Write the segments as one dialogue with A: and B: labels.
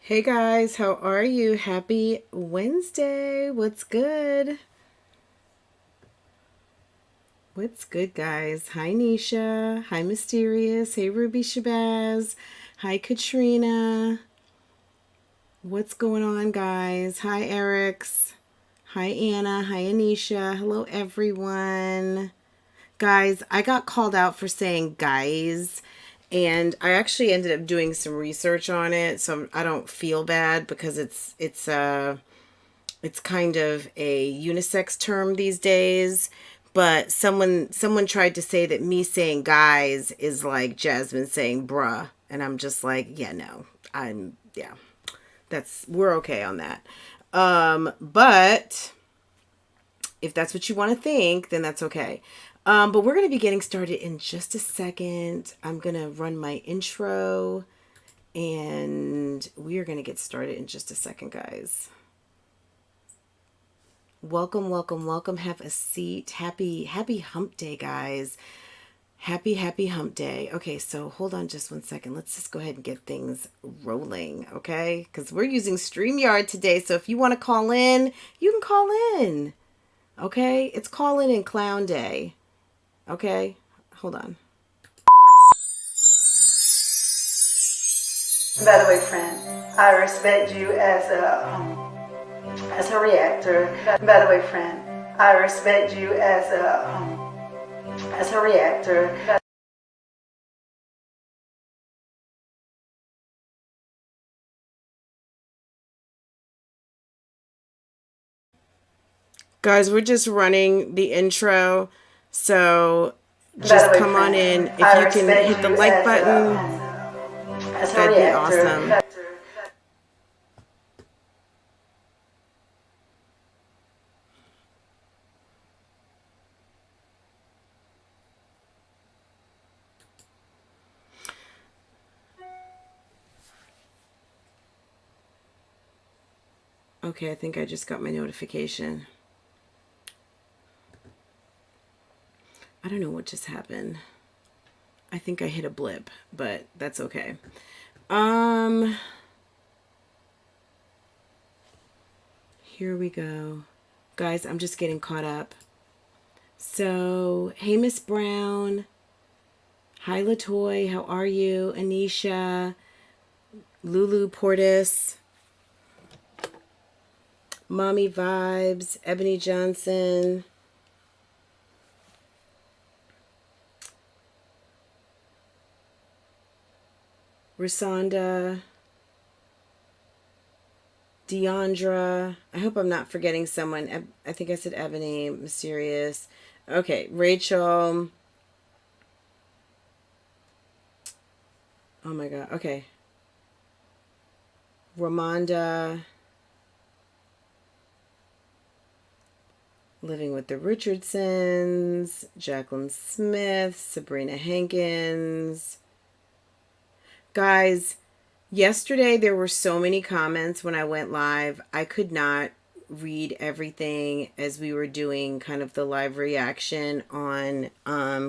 A: Hey guys, how are you? Happy Wednesday. What's good? What's good, guys? Hi, Nisha. Hi, Mysterious. Hey, Ruby Shabazz. Hi, Katrina. What's going on, guys? Hi, Eric's. Hi, Anna. Hi, Anisha. Hello, everyone. Guys, I got called out for saying guys, and I actually ended up doing some research on it, so I don't feel bad because it's kind of a unisex term these days. But someone tried to say that me saying guys is like Jasmine saying bruh, and I'm just like, yeah, no. Yeah. We're okay on that. But if that's what you want to think, then that's okay. But we're going to be getting started in just a second. I'm going to run my intro and we are going to get started in just a second, guys. Welcome, welcome, welcome. Have a seat. Happy hump day, guys. Happy hump day. Okay, so hold on just one second. Let's just go ahead and get things rolling, okay? Because we're using StreamYard today. So if you want to call in, you can call in. Okay? It's call in and clown day. Okay? Hold on.
B: By the way, friend, I respect you as a reactor. By the way, friend, I respect you as a reactor.
A: Guys, we're just running the intro. So just come on in. If you can hit the like button, that'd be awesome. Okay, I think I just got my notification. I don't know what just happened. I think I hit a blip, but that's okay. Here we go. Guys, I'm just getting caught up. So, hey, Miss Brown. Hi, Latoy. How are you? Anisha. Lulu Portis. Mommy Vibes. Ebony Johnson. Rasonda. Deandra. I hope I'm not forgetting someone. I think I said Ebony. Mysterious. Okay, Rachel. Oh my god. Okay. Ramonda. Living with the Richardsons. Jacqueline Smith. Sabrina Hankins. Guys, yesterday there were so many comments when I went live. I could not read everything as we were doing kind of the live reaction on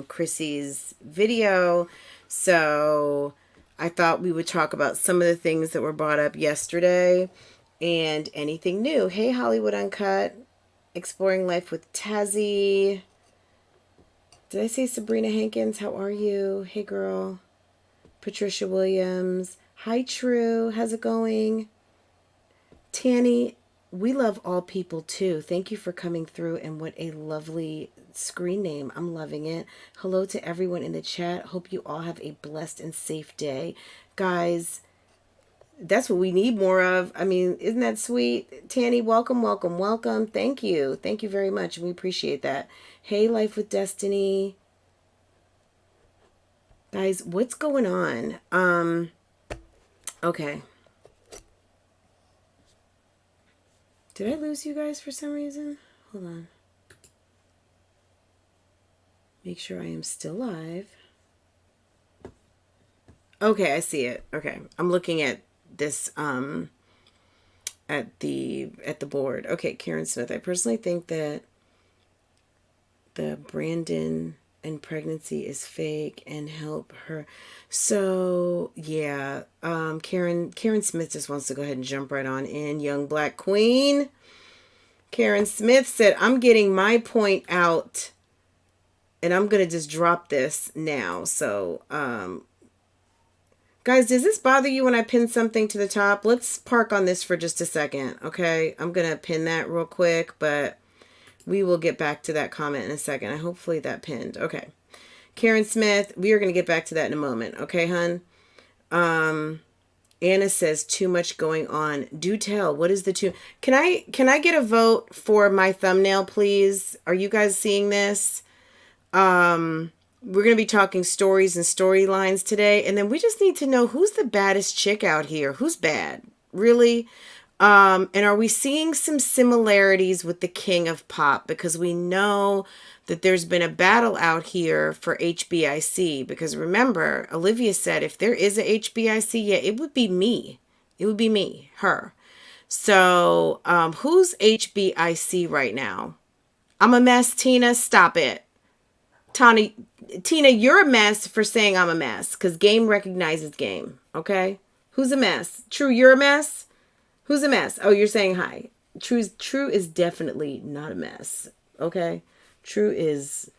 A: Chrissy's video. So I thought we would talk about some of the things that were brought up yesterday and anything new. Hey, Hollywood Uncut. Exploring Life with Tazzy. Did I say Sabrina Hankins? How are you? Hey, girl. Patricia Williams. Hi, True. How's it going? Tanny, we love all people too. Thank you for coming through, and what a lovely screen name. I'm loving it. Hello to everyone in the chat. Hope you all have a blessed and safe day. Guys, that's what we need more of. I mean, isn't that sweet? Tanny, welcome, welcome, welcome. Thank you. Thank you very much. We appreciate that. Hey, Life with Destiny. Guys, what's going on? Okay. Did I lose you guys for some reason? Hold on. Make sure I am still live. Okay, I see it. Okay. I'm looking at this at the board. Okay, Karen Smith. I personally think that the Brandon and pregnancy is fake and help her. So yeah, Karen Smith just wants to go ahead and jump right on in. Young Black Queen. Karen Smith said, I'm getting my point out, and I'm gonna just drop this now. So guys, does this bother you when I pin something to the top? Let's park on this for just a second, okay? I'm gonna pin that real quick, but we will get back to that comment in a second. Hopefully that pinned. Okay. Karen Smith, we are going to get back to that in a moment. Okay, hun? Anna says, too much going on. Do tell. What is the too? Can I get a vote for my thumbnail, please? Are you guys seeing this? We're going to be talking stories and storylines today. And then we just need to know who's the baddest chick out here. Who's bad? Really? And are we seeing some similarities with the king of pop? Because we know that there's been a battle out here for HBIC. Because remember, Olivia said if there is a HBIC, yeah, it would be me. It would be me, her. So who's HBIC right now? I'm a mess, Tina. Stop it. Tina, you're a mess for saying I'm a mess. Because game recognizes game. Okay? Who's a mess? True, you're a mess? Who's a mess? Oh, you're saying hi. True is definitely not a mess. Okay? True is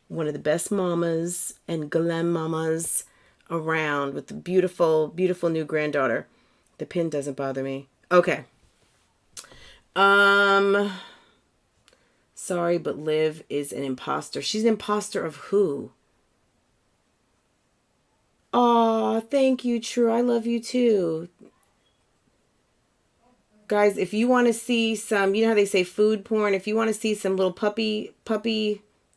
A: one of the best mamas and glam mamas around with the beautiful, beautiful new granddaughter. The pin doesn't bother me. Okay. Sorry, but Liv is an imposter. She's an imposter of who? Aw, thank you, True. I love you too. Guys, if you want to see some, you know how they say food porn? If you want to see some little puppy,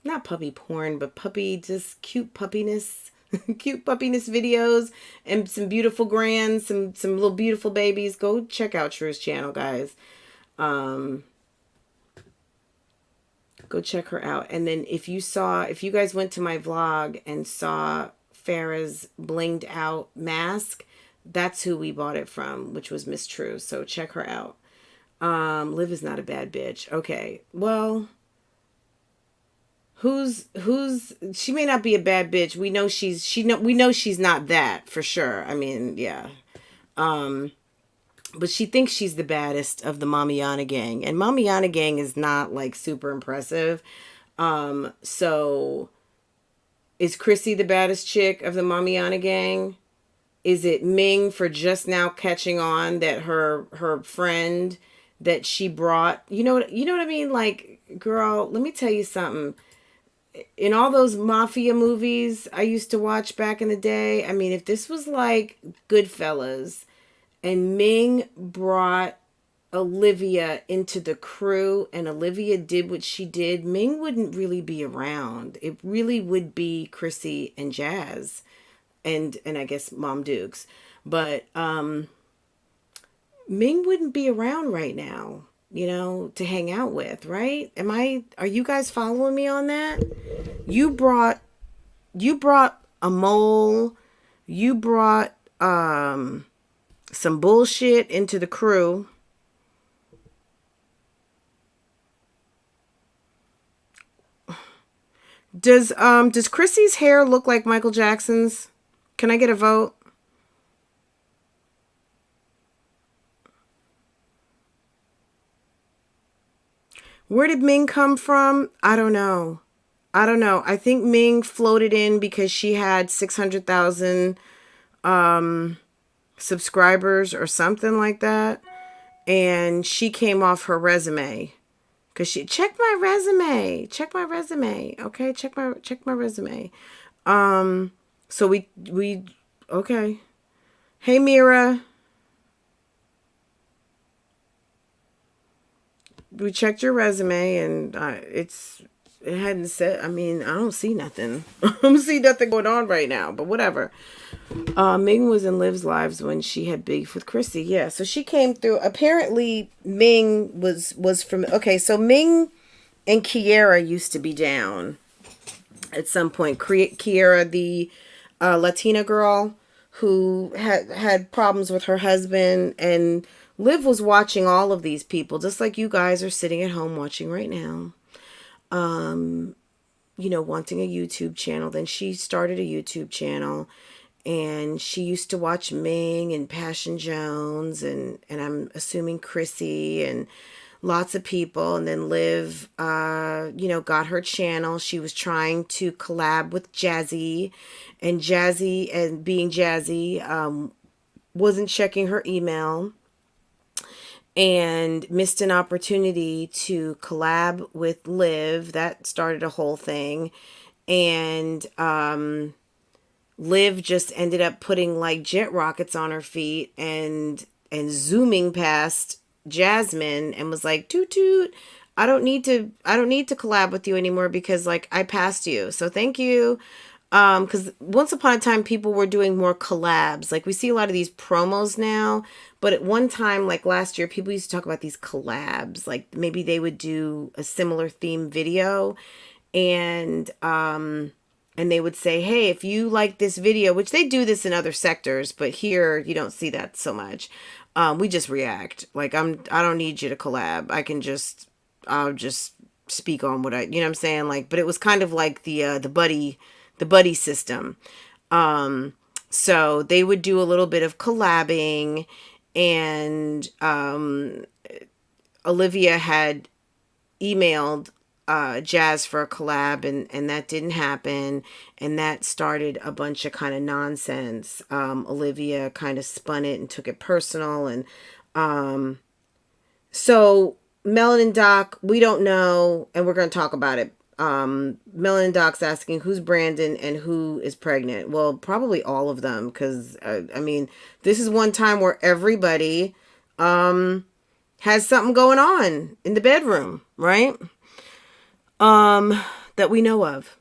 A: not puppy porn, but puppy, just cute puppiness, cute puppiness videos and some beautiful grands, some little beautiful babies, go check out True's channel, guys. Go check her out. And then if you guys went to my vlog and saw Farrah's blinged out mask, that's who we bought it from, which was Miss True. So check her out. Liv is not a bad bitch. Okay. Well, she may not be a bad bitch. We know we know she's not that for sure. I mean, yeah. But she thinks she's the baddest of the Mamiana gang. And Mamiana gang is not like super impressive. So is Chrissy the baddest chick of the Mamiana gang? Is it Ming for just now catching on that her friend that she brought, you know what I mean? Like, girl, let me tell you something. In all those mafia movies I used to watch back in the day, I mean, if this was like Goodfellas and Ming brought Olivia into the crew and Olivia did what she did, Ming wouldn't really be around. It really would be Chrissy and Jazz. And I guess Mom Dukes. But Ming wouldn't be around right now, to hang out with, right? Are you guys following me on that? You brought a mole, you brought some bullshit into the crew. Does Chrissy's hair look like Michael Jackson's? Can I get a vote? Where did Ming come from? I don't know. I think Ming floated in because she had 600,000 subscribers or something like that. And she came off her resume. Because check my resume. Okay, check my resume. So we okay. Hey, Mira. We checked your resume and it hadn't said, I mean, I don't see nothing. I don't see nothing going on right now, but whatever. Ming was in Liv's Lives when she had beef with Chrissy. Yeah, so she came through. Apparently, Ming was from, okay, so Ming and Kiera used to be down at some point. Kiera, the Latina girl who had problems with her husband, and Liv was watching all of these people, just like you guys are sitting at home watching right now. wanting a YouTube channel. Then she started a YouTube channel, and she used to watch Ming and Passion Jones and I'm assuming Chrissy and lots of people. And then Liv, got her channel. She was trying to collab with Jazzy, and being Jazzy, wasn't checking her email and missed an opportunity to collab with Liv. That started a whole thing. And Liv just ended up putting like jet rockets on her feet and zooming past Jasmine and was like, toot toot, I don't need to collab with you anymore because like I passed you. So thank you. Because once upon a time people were doing more collabs. Like we see a lot of these promos now, but at one time, like last year, people used to talk about these collabs. Like maybe they would do a similar theme video, and they would say, hey, if you like this video, which they do this in other sectors, but here you don't see that so much. We just react. Like I don't need you to collab. I'll just speak on what you know what I'm saying? Like, but it was kind of like the buddy system. So they would do a little bit of collabing, and Olivia had emailed Jazz for a collab, and that didn't happen, and that started a bunch of kind of nonsense. Olivia kind of spun it and took it personal, and so Melon and Doc, we don't know, and we're going to talk about it. Melon and Doc's asking who's Brandon and who is pregnant. Well, probably all of them, because this is one time where everybody has something going on in the bedroom, right? That we know of.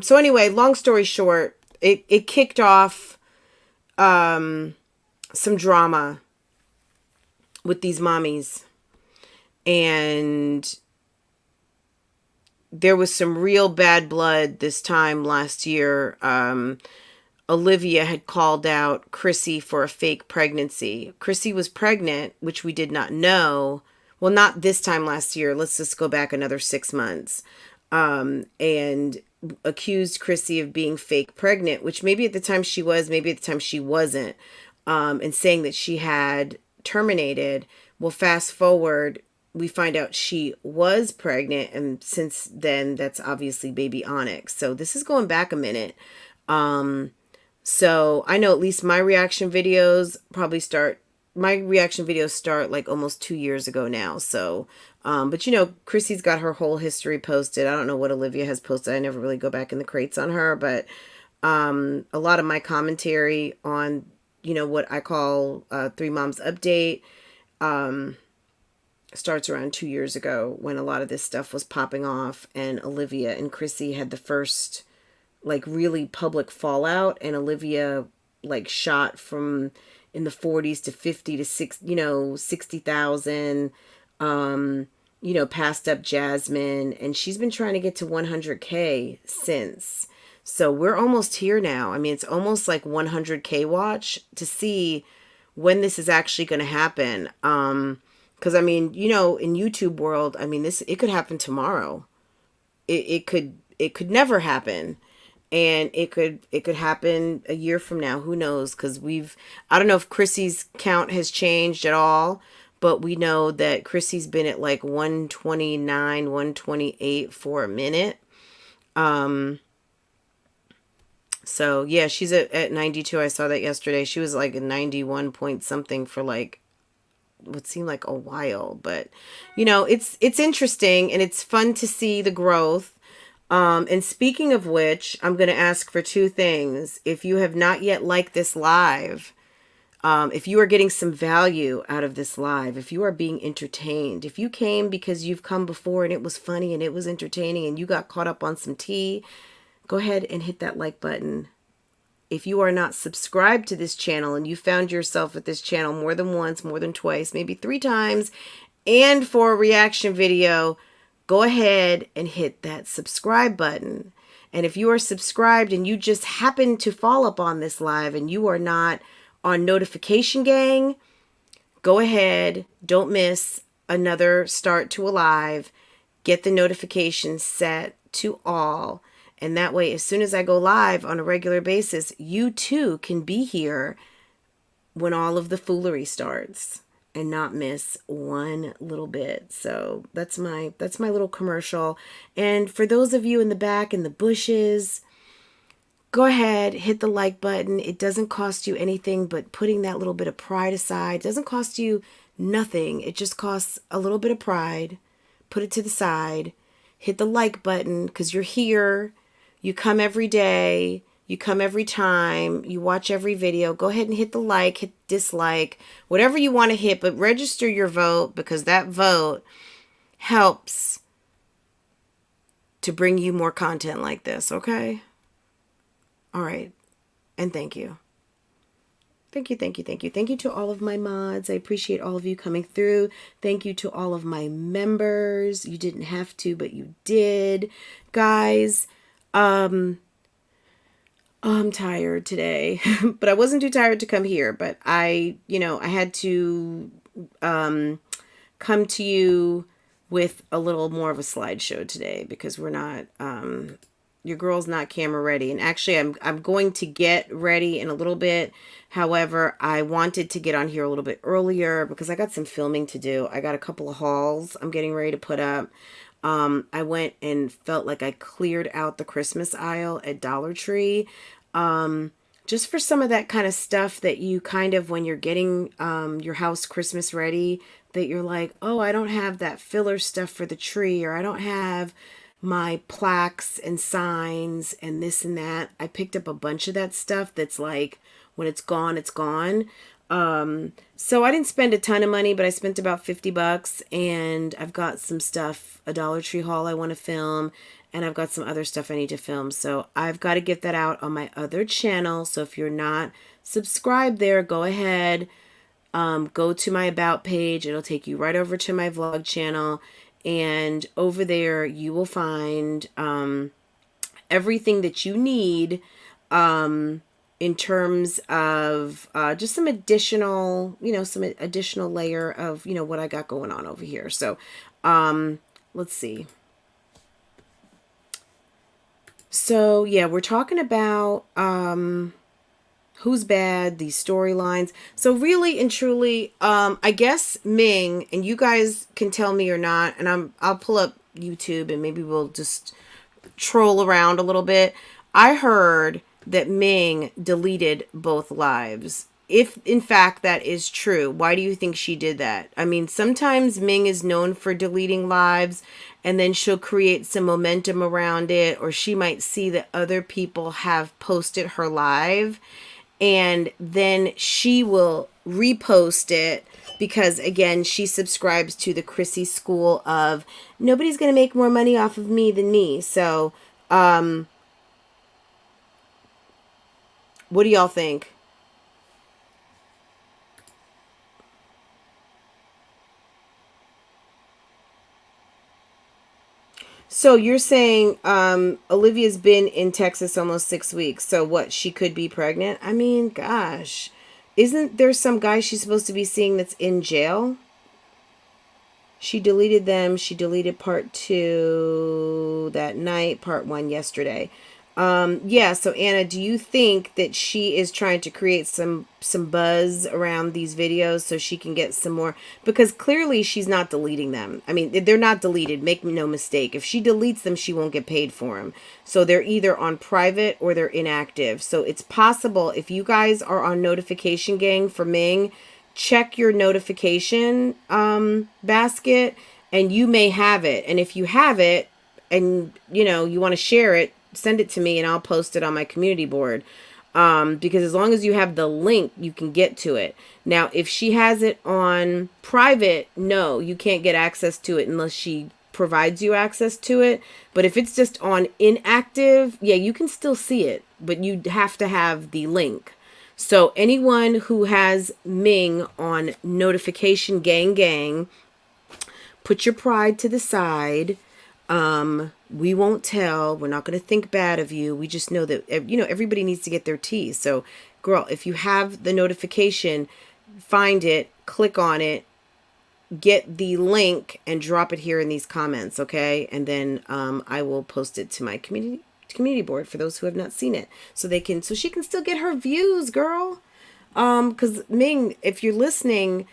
A: So anyway, long story short, it kicked off some drama with these mommies, and there was some real bad blood this time last year. Olivia had called out Chrissy for a fake pregnancy. Chrissy was pregnant, which we did not know. Well, not this time last year. Let's just go back another 6 months. And accused Chrissy of being fake pregnant, which maybe at the time she was, maybe at the time she wasn't. And saying that she had terminated. Well, fast forward, we find out she was pregnant, and since then that's obviously baby Onyx. So this is going back a minute. So I know at least my reaction videos start like almost 2 years ago now. So but Chrissy's got her whole history posted. I don't know what Olivia has posted. I never really go back in the crates on her, but a lot of my commentary on what I call Three Moms Update starts around 2 years ago, when a lot of this stuff was popping off, and Olivia and Chrissy had the first like really public fallout, and Olivia like shot from in the 40s to 50 to 60,000, passed up Jasmine, and she's been trying to get to 100K since. So we're almost here now. I mean, it's almost like 100K watch to see when this is actually going to happen. Because in YouTube world, it could happen tomorrow. It could never happen, and it could happen a year from now. Who knows? Because I don't know if Chrissy's count has changed at all, but we know that Chrissy's been at like 129, 128 for a minute. So yeah, she's at 92. I saw that yesterday. She was like a 91 point something for like what seemed like a while, but it's interesting, and it's fun to see the growth. And speaking of which, I'm going to ask for two things. If you have not yet liked this live, if you are getting some value out of this live, if you are being entertained, if you came because you've come before and it was funny and it was entertaining and you got caught up on some tea, go ahead and hit that like button. If you are not subscribed to this channel and you found yourself at this channel more than once, more than twice, maybe 3 times, and for a reaction video, go ahead and hit that subscribe button. And if you are subscribed and you just happen to fall up on this live and you are not on notification gang, go ahead, don't miss another start to a live. Get the notifications set to all. And that way, as soon as I go live on a regular basis, you too can be here when all of the foolery starts and not miss one little bit. So that's my little commercial. And for those of you in the back in the bushes, go ahead, hit the like button. It doesn't cost you anything but putting that little bit of pride aside. It doesn't cost you nothing. It just costs a little bit of pride. Put it to the side. Hit the like button because you're here. You come every day. You come every time. You watch every video. Go ahead and hit the like, hit dislike, whatever you want to hit, but register your vote because that vote helps to bring you more content like this, okay? All right. And thank you. Thank you, thank you, thank you. Thank you to all of my mods. I appreciate all of you coming through. Thank you to all of my members. You didn't have to, but you did. Guys, I'm tired today, but I wasn't too tired to come here, but I had to come to you with a little more of a slideshow today because we're not your girl's not camera ready. And actually I'm going to get ready in a little bit. However, I wanted to get on here a little bit earlier because I got some filming to do. I got a couple of hauls I'm getting ready to put up. I went and felt like I cleared out the Christmas aisle at Dollar Tree. Just for some of that kind of stuff that you kind of, when you're getting your house Christmas ready, that you're like, oh, I don't have that filler stuff for the tree, or I don't have my plaques and signs and this and that. I picked up a bunch of that stuff that's like, when it's gone, it's gone. So I didn't spend a ton of money, but I spent about $50, and I've got some stuff, a Dollar Tree haul I want to film, and I've got some other stuff I need to film. So I've got to get that out on my other channel. So if you're not subscribed there, go ahead, go to my About page. It'll take you right over to my vlog channel. And over there, you will find everything that you need in terms of just some additional, some additional layer of, what I got going on over here. So let's see. So yeah, we're talking about who's bad, these storylines. So really and truly, I guess Ming, and you guys can tell me or not, and I'll pull up YouTube and maybe we'll just troll around a little bit. I heard that Ming deleted both lives. If in fact that is true, why do you think she did that? I mean, sometimes Ming is known for deleting lives and then she'll create some momentum around it, or she might see that other people have posted her live and then she will repost it because, again, she subscribes to the Chrissy school of nobody's going to make more money off of me than me. So, what do y'all think? So you're saying Olivia's been in Texas almost 6 weeks. So what, she could be pregnant? I mean, gosh. Isn't there some guy she's supposed to be seeing that's in jail? She deleted them. She deleted part 2 that night, part 1 yesterday. Yeah, so Anna, do you think that she is trying to create some buzz around these videos so she can get some more? Because clearly she's not deleting them. I mean, they're not deleted. Make no mistake. If she deletes them, she won't get paid for them. So they're either on private or they're inactive. So it's possible if you guys are on notification gang for Ming, check your notification basket and you may have it. And if you have it and, you want to share it, send it to me and I'll post it on my community board. Because as long as you have the link, you can get to it. Now, if she has it on private, no, you can't get access to it unless she provides you access to it. But if it's just on inactive, yeah, you can still see it, but you have to have the link. So anyone who has Ming on notification gang, put your pride to the side. We won't tell. We're not going to think bad of you. We just know that, everybody needs to get their tea. So, girl, if you have the notification, find it, click on it, get the link and drop it here in these comments, okay? And then I will post it to my community board for those who have not seen it, so she can still get her views, girl. Because Ming, if you're listening,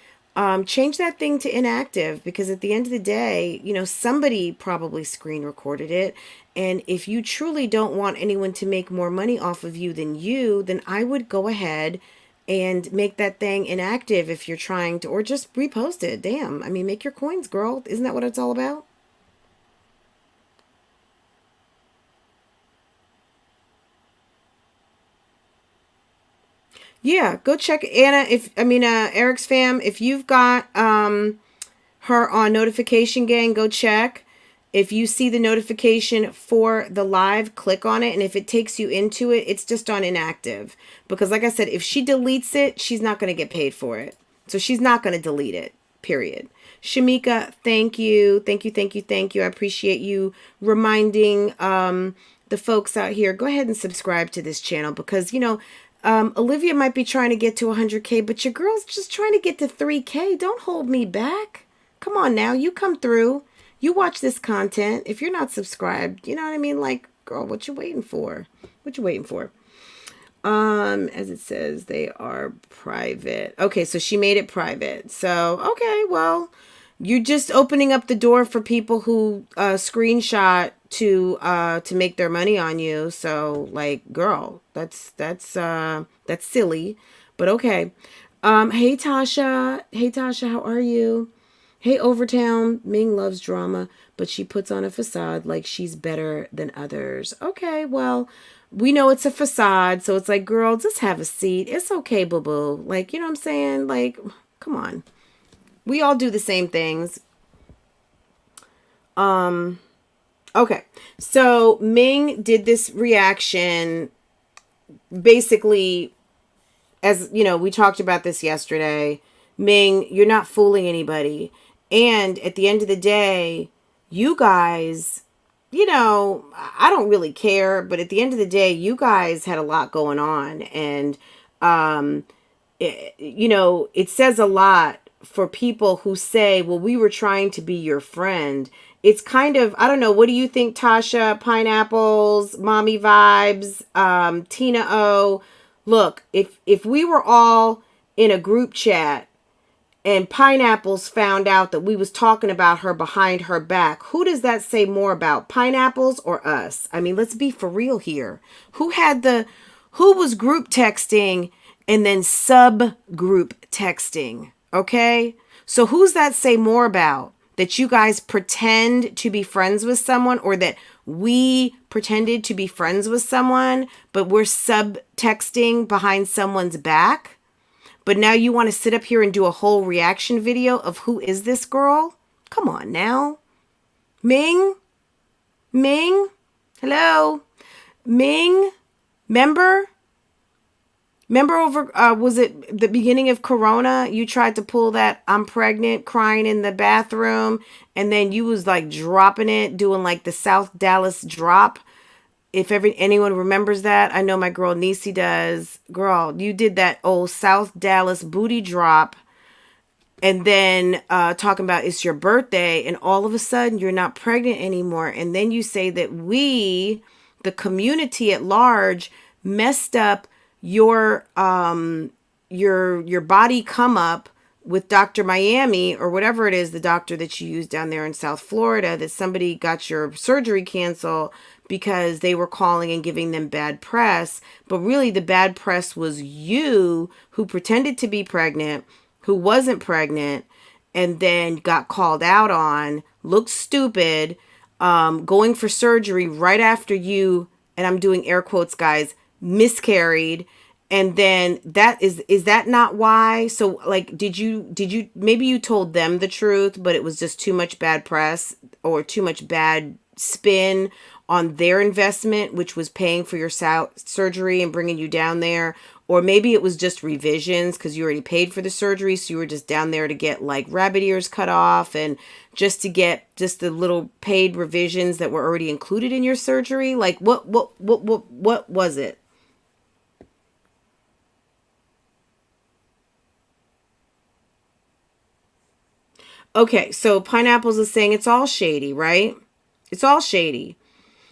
A: change that thing to inactive, because at the end of the day, you know, somebody probably screen recorded it. And if you truly don't want anyone to make more money off of you, then I would go ahead and make that thing inactive if you're trying to, or just repost it. Damn. I mean, make your coins, girl. Isn't that what it's all about? Yeah, go check Anna. Eric's fam, if you've got her on notification gang, go check. If you see the notification for the live, click on it. And if it takes you into it, it's just on inactive. Because like I said, if she deletes it, she's not going to get paid for it. So she's not going to delete it, period. Shamika, thank you. Thank you, thank you, thank you. I appreciate you reminding the folks out here. Go ahead and subscribe to this channel, because, you know, Olivia might be trying to get to 100K, but your girl's just trying to get to 3K. Don't hold me back. Come on now. You come through. You watch this content. If you're not subscribed, you know what I mean? Like, girl, what you waiting for? What you waiting for? As it says, they are private. Okay, so she made it private. So, okay, well, you're just opening up the door for people who screenshot to make their money on you. So, like, girl, that's silly. But okay. Hey Tasha. Hey Tasha, how are you? Hey Overtown, Ming loves drama, but she puts on a facade like she's better than others. Okay, well, we know it's a facade, so it's like, girl, just have a seat. It's okay, boo-boo. Like, you know what I'm saying? Like, come on. We all do the same things. Okay. So Ming did this reaction basically, as you know, we talked about this yesterday. Ming, you're not fooling anybody. And at the end of the day, you guys, you know, I don't really care, but at the end of the day, you guys had a lot going on. And, you know, it says a lot for people who say, well, we were trying to be your friend. It's kind of, I don't know, what do you think, Tasha? Pineapples, mommy vibes, Tina O. Look, if we were all in a group chat and Pineapples found out that we was talking about her behind her back, who does that say more about, Pineapples or us? I mean, let's be for real here. Who was group texting and then subgroup texting? Okay? So who's that say more about? That you guys pretend to be friends with someone, or that we pretended to be friends with someone, but we're sub-texting behind someone's back? But now you want to sit up here and do a whole reaction video of who is this girl? Come on now. Ming? Ming? Hello? Ming? Member? Remember over, was it the beginning of Corona? You tried to pull that I'm pregnant crying in the bathroom, and then you was like dropping it, doing like the South Dallas drop. If anyone remembers that, I know my girl Niecy does. Girl, you did that old South Dallas booty drop, and then talking about it's your birthday, and all of a sudden you're not pregnant anymore. And then you say that we, the community at large, messed up your body come up with Dr. Miami, or whatever it is, the doctor that you use down there in South Florida, that somebody got your surgery canceled because they were calling and giving them bad press. But really the bad press was you, who pretended to be pregnant, who wasn't pregnant, and then got called out on, looked stupid, going for surgery right after you, and I'm doing air quotes, guys, miscarried. And then is that not why? So like, did you, maybe you told them the truth, but it was just too much bad press or too much bad spin on their investment, which was paying for your surgery and bringing you down there. Or maybe it was just revisions because you already paid for the surgery. So you were just down there to get like rabbit ears cut off, and just to get just the little paid revisions that were already included in your surgery. Like what was it? Okay, so Pineapples is saying it's all shady, right? It's all shady.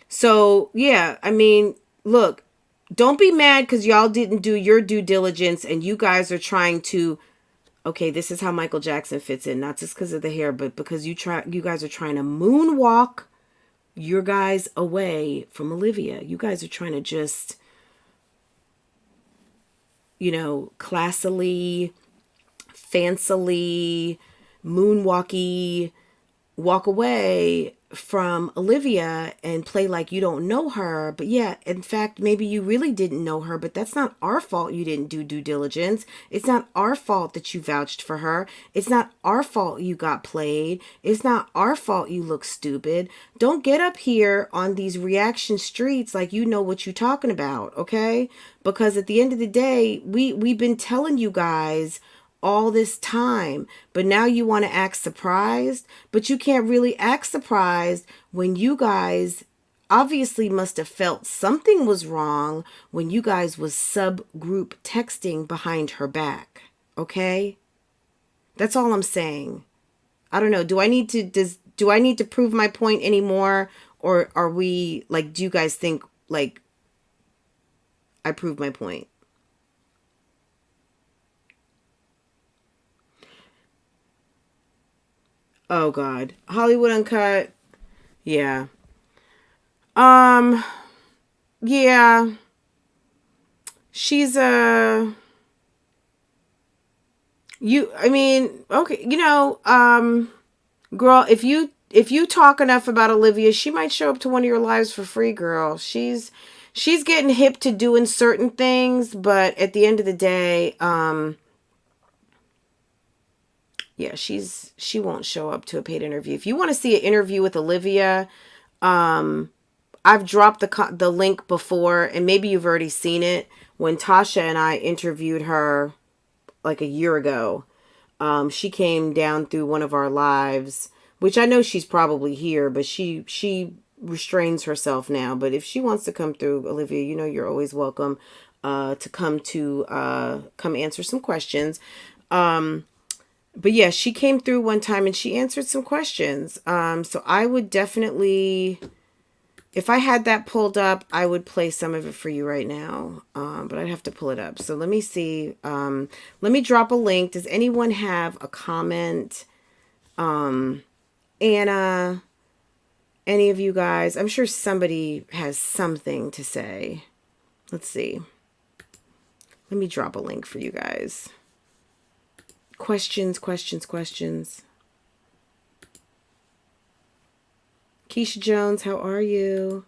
A: So, yeah, I mean, look, don't be mad because y'all didn't do your due diligence and you guys are trying to, okay, this is how Michael Jackson fits in, not just because of the hair, but because you guys are trying to moonwalk your guys away from Olivia. You guys are trying to just, classily, fancily, moonwalky, walk away from Olivia and play like you don't know her. But yeah, in fact, maybe you really didn't know her, but that's not our fault you didn't do due diligence. It's not our fault that you vouched for her. It's not our fault you got played. It's not our fault you look stupid. Don't get up here on these reaction streets like you know what you're talking about, okay? Because at the end of the day, we've been telling you guys all this time, but now you want to act surprised, but you can't really act surprised when you guys obviously must have felt something was wrong when you guys was subgroup texting behind her back. Okay? That's all I'm saying. I don't know. Do I need to prove my point anymore, or are we like, do you guys think like I proved my point? Oh God. Hollywood Uncut. Yeah. Um, yeah. She's I mean, okay, girl, if you talk enough about Olivia, she might show up to one of your lives for free, girl. She's getting hip to doing certain things, but at the end of the day, yeah, she won't show up to a paid interview. If you want to see an interview with Olivia, I've dropped the link before, and maybe you've already seen it when Tasha and I interviewed her like a year ago. She came down through one of our lives, which I know she's probably here, but she restrains herself now. But if she wants to come through, Olivia, you're always welcome to come answer some questions. But yeah, she came through one time and she answered some questions. So I would definitely, if I had that pulled up, I would play some of it for you right now. But I'd have to pull it up. So let me see. Let me drop a link. Does anyone have a comment? Anna, any of you guys? I'm sure somebody has something to say. Let's see. Let me drop a link for you guys. Questions. Keisha Jones, how are you?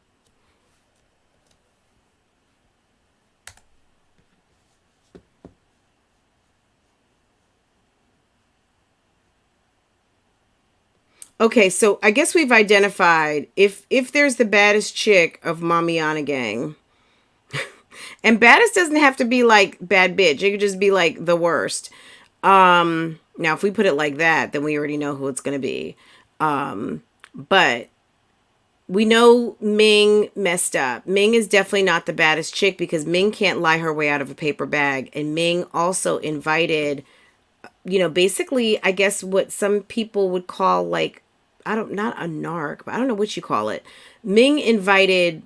A: Okay, so I guess we've identified if there's the baddest chick of Mamiana gang. And baddest doesn't have to be like bad bitch. It could just be like the worst. Now if we put it like that, then we already know who it's going to be. But we know Ming messed up. Ming is definitely not the baddest chick because Ming can't lie her way out of a paper bag. And Ming also invited, basically, I guess what some people would call like, not a narc, but I don't know what you call it. Ming invited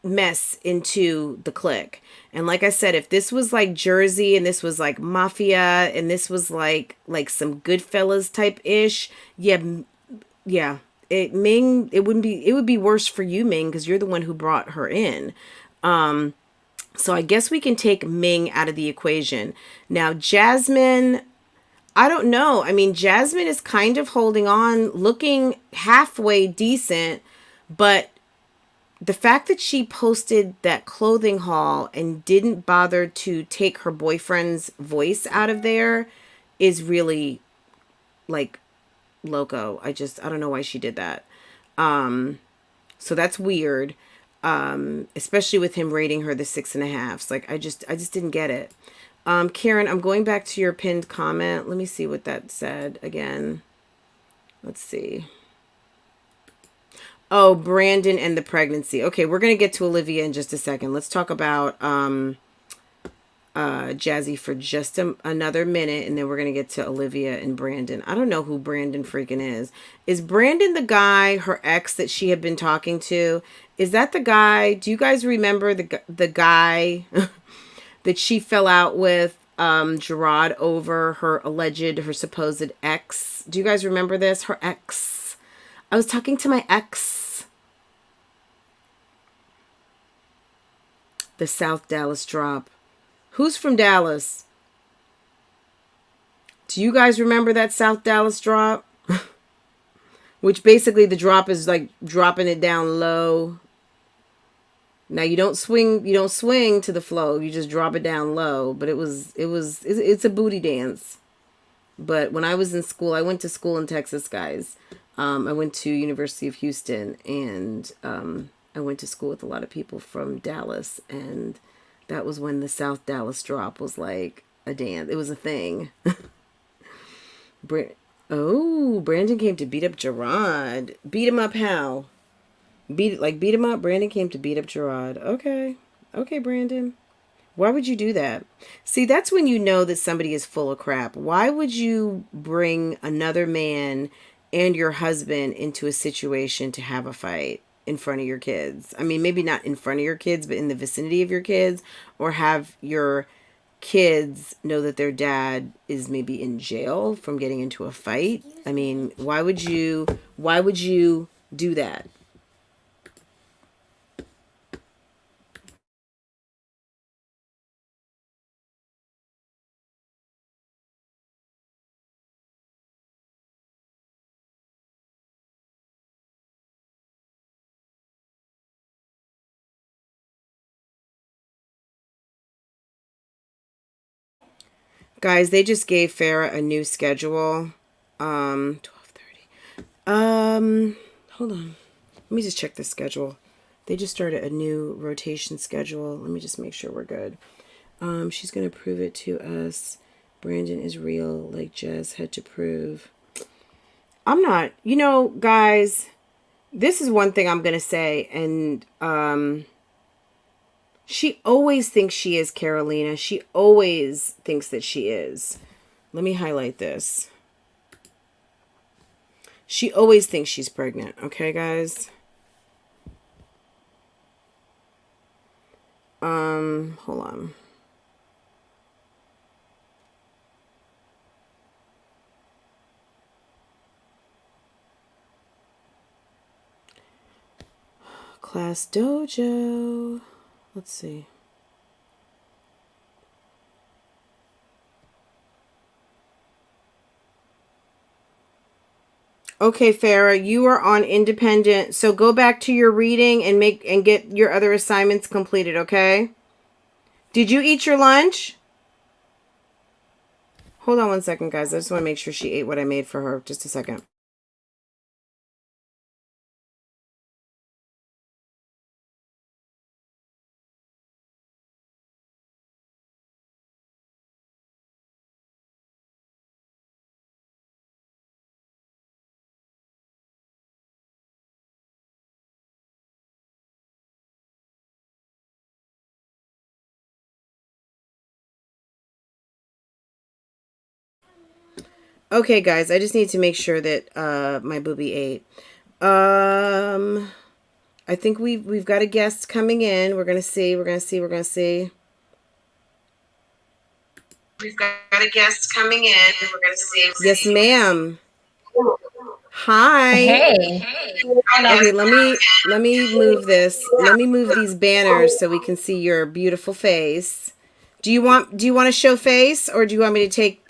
A: mess into the clique. And like I said, if this was like Jersey and this was like Mafia and this was like some Goodfellas type ish, yeah, it would be worse for you, Ming, because you're the one who brought her in. So I guess we can take Ming out of the equation. Now, Jasmine, I don't know. I mean, Jasmine is kind of holding on, looking halfway decent, but the fact that she posted that clothing haul and didn't bother to take her boyfriend's voice out of there is really like loco. I don't know why she did that. So that's weird. Especially with him rating her the 6.5. Like, I just didn't get it. Karen, I'm going back to your pinned comment. Let me see what that said again. Let's see. Oh, Brandon and the pregnancy. Okay, we're going to get to Olivia in just a second. Let's talk about Jazzy for just another minute, and then we're gonna get to Olivia and Brandon. I don't know who Brandon freaking is. Is Brandon the guy, her ex that she had been talking to? Is that the guy? Do you guys remember the guy that she fell out with Gerard over her supposed ex? Do you guys remember this? Her ex. I was talking to my ex. The South Dallas drop. Who's from Dallas? Do you guys remember that South Dallas drop? Which basically the drop is like dropping it down low. Now you don't swing to the flow. You just drop it down low. But it's a booty dance. But when I was in school, I went to school in Texas, guys. I went to University of Houston, and I went to school with a lot of people from Dallas, and that was when the South Dallas drop was like a dance. It was a thing. Brandon came to beat up Gerard. Beat him up how? Beat him up? Brandon came to beat up Gerard. Okay. Okay, Brandon. Why would you do that? See, that's when you know that somebody is full of crap. Why would you bring another man and your husband into a situation to have a fight in front of your kids? I mean, maybe not in front of your kids, but in the vicinity of your kids, or have your kids know that their dad is maybe in jail from getting into a fight. I mean, why would you do that? Guys, they just gave Farrah a new schedule. 12:30. Hold on. Let me just check the schedule. They just started a new rotation schedule. Let me just make sure we're good. She's going to prove it to us. Brandon is real, like Jess had to prove. I'm not, guys, this is one thing I'm going to say. And, she always thinks she is Carolina. She always thinks that she is. Let me highlight this. She always thinks she's pregnant. Okay, guys? Hold on. Class Dojo. Let's see. Okay, Farrah, you are on independent. So go back to your reading and get your other assignments completed, okay? Did you eat your lunch? Hold on one second, guys. I just want to make sure she ate what I made for her. Just a second. Okay, guys, I just need to make sure that my booby ate. I think we've got a guest coming in. We're gonna see. We've got a guest coming in. We're gonna see. Yes, ma'am. Hi.
C: Hey.
A: Okay, let me move this. Let me move these banners so we can see your beautiful face. Do you want to show face, or do you want me to take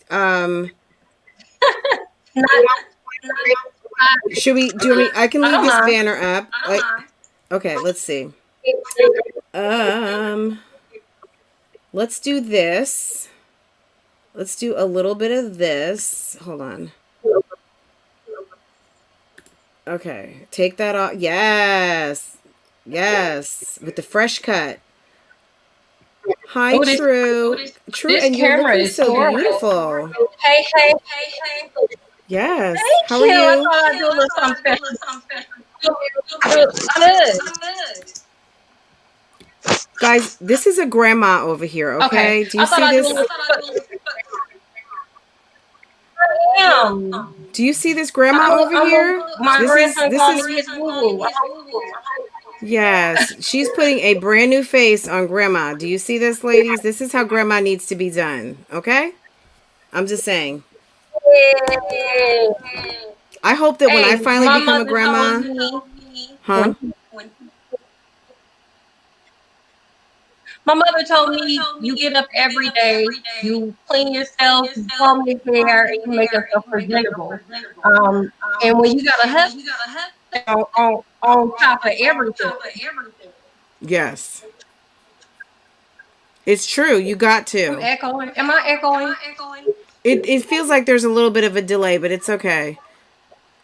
A: should we do me? I can leave this banner up. Like, okay, let's see. Let's do this. Let's do a little bit of this. Hold on. Okay, take that off. Yes. Yes, with the fresh cut. Hi, True. True, and you're looking so beautiful.
C: Hey.
A: Yes.
C: Thank
A: How are
C: you. I
A: you?
C: thought I'd do a little something special. Good.
A: Guys, this is a grandma over here,
C: Okay.
A: okay? Do you
C: I thought
A: see
C: I
A: this?
C: am.
A: Do you see this grandma over here?
C: My grandson
A: This
C: called me
A: is
C: his boo.
A: yes, she's putting a brand new face on grandma. Do you see this, ladies? This is how grandma needs to be done, okay? I'm just saying. I hope that when I
C: Hey,
A: finally
C: my
A: become a
C: mother told
A: grandma,
C: me
A: huh?
C: when my mother told me you get up every day, you clean yourself, you comb your hair, and you make yourself presentable. Um, and when you got a husband on top of everything,
A: Yes. It's true. You got
C: I'm
A: to.
C: echoing. Am I echoing?
A: It feels like there's a little bit of a delay, but it's okay.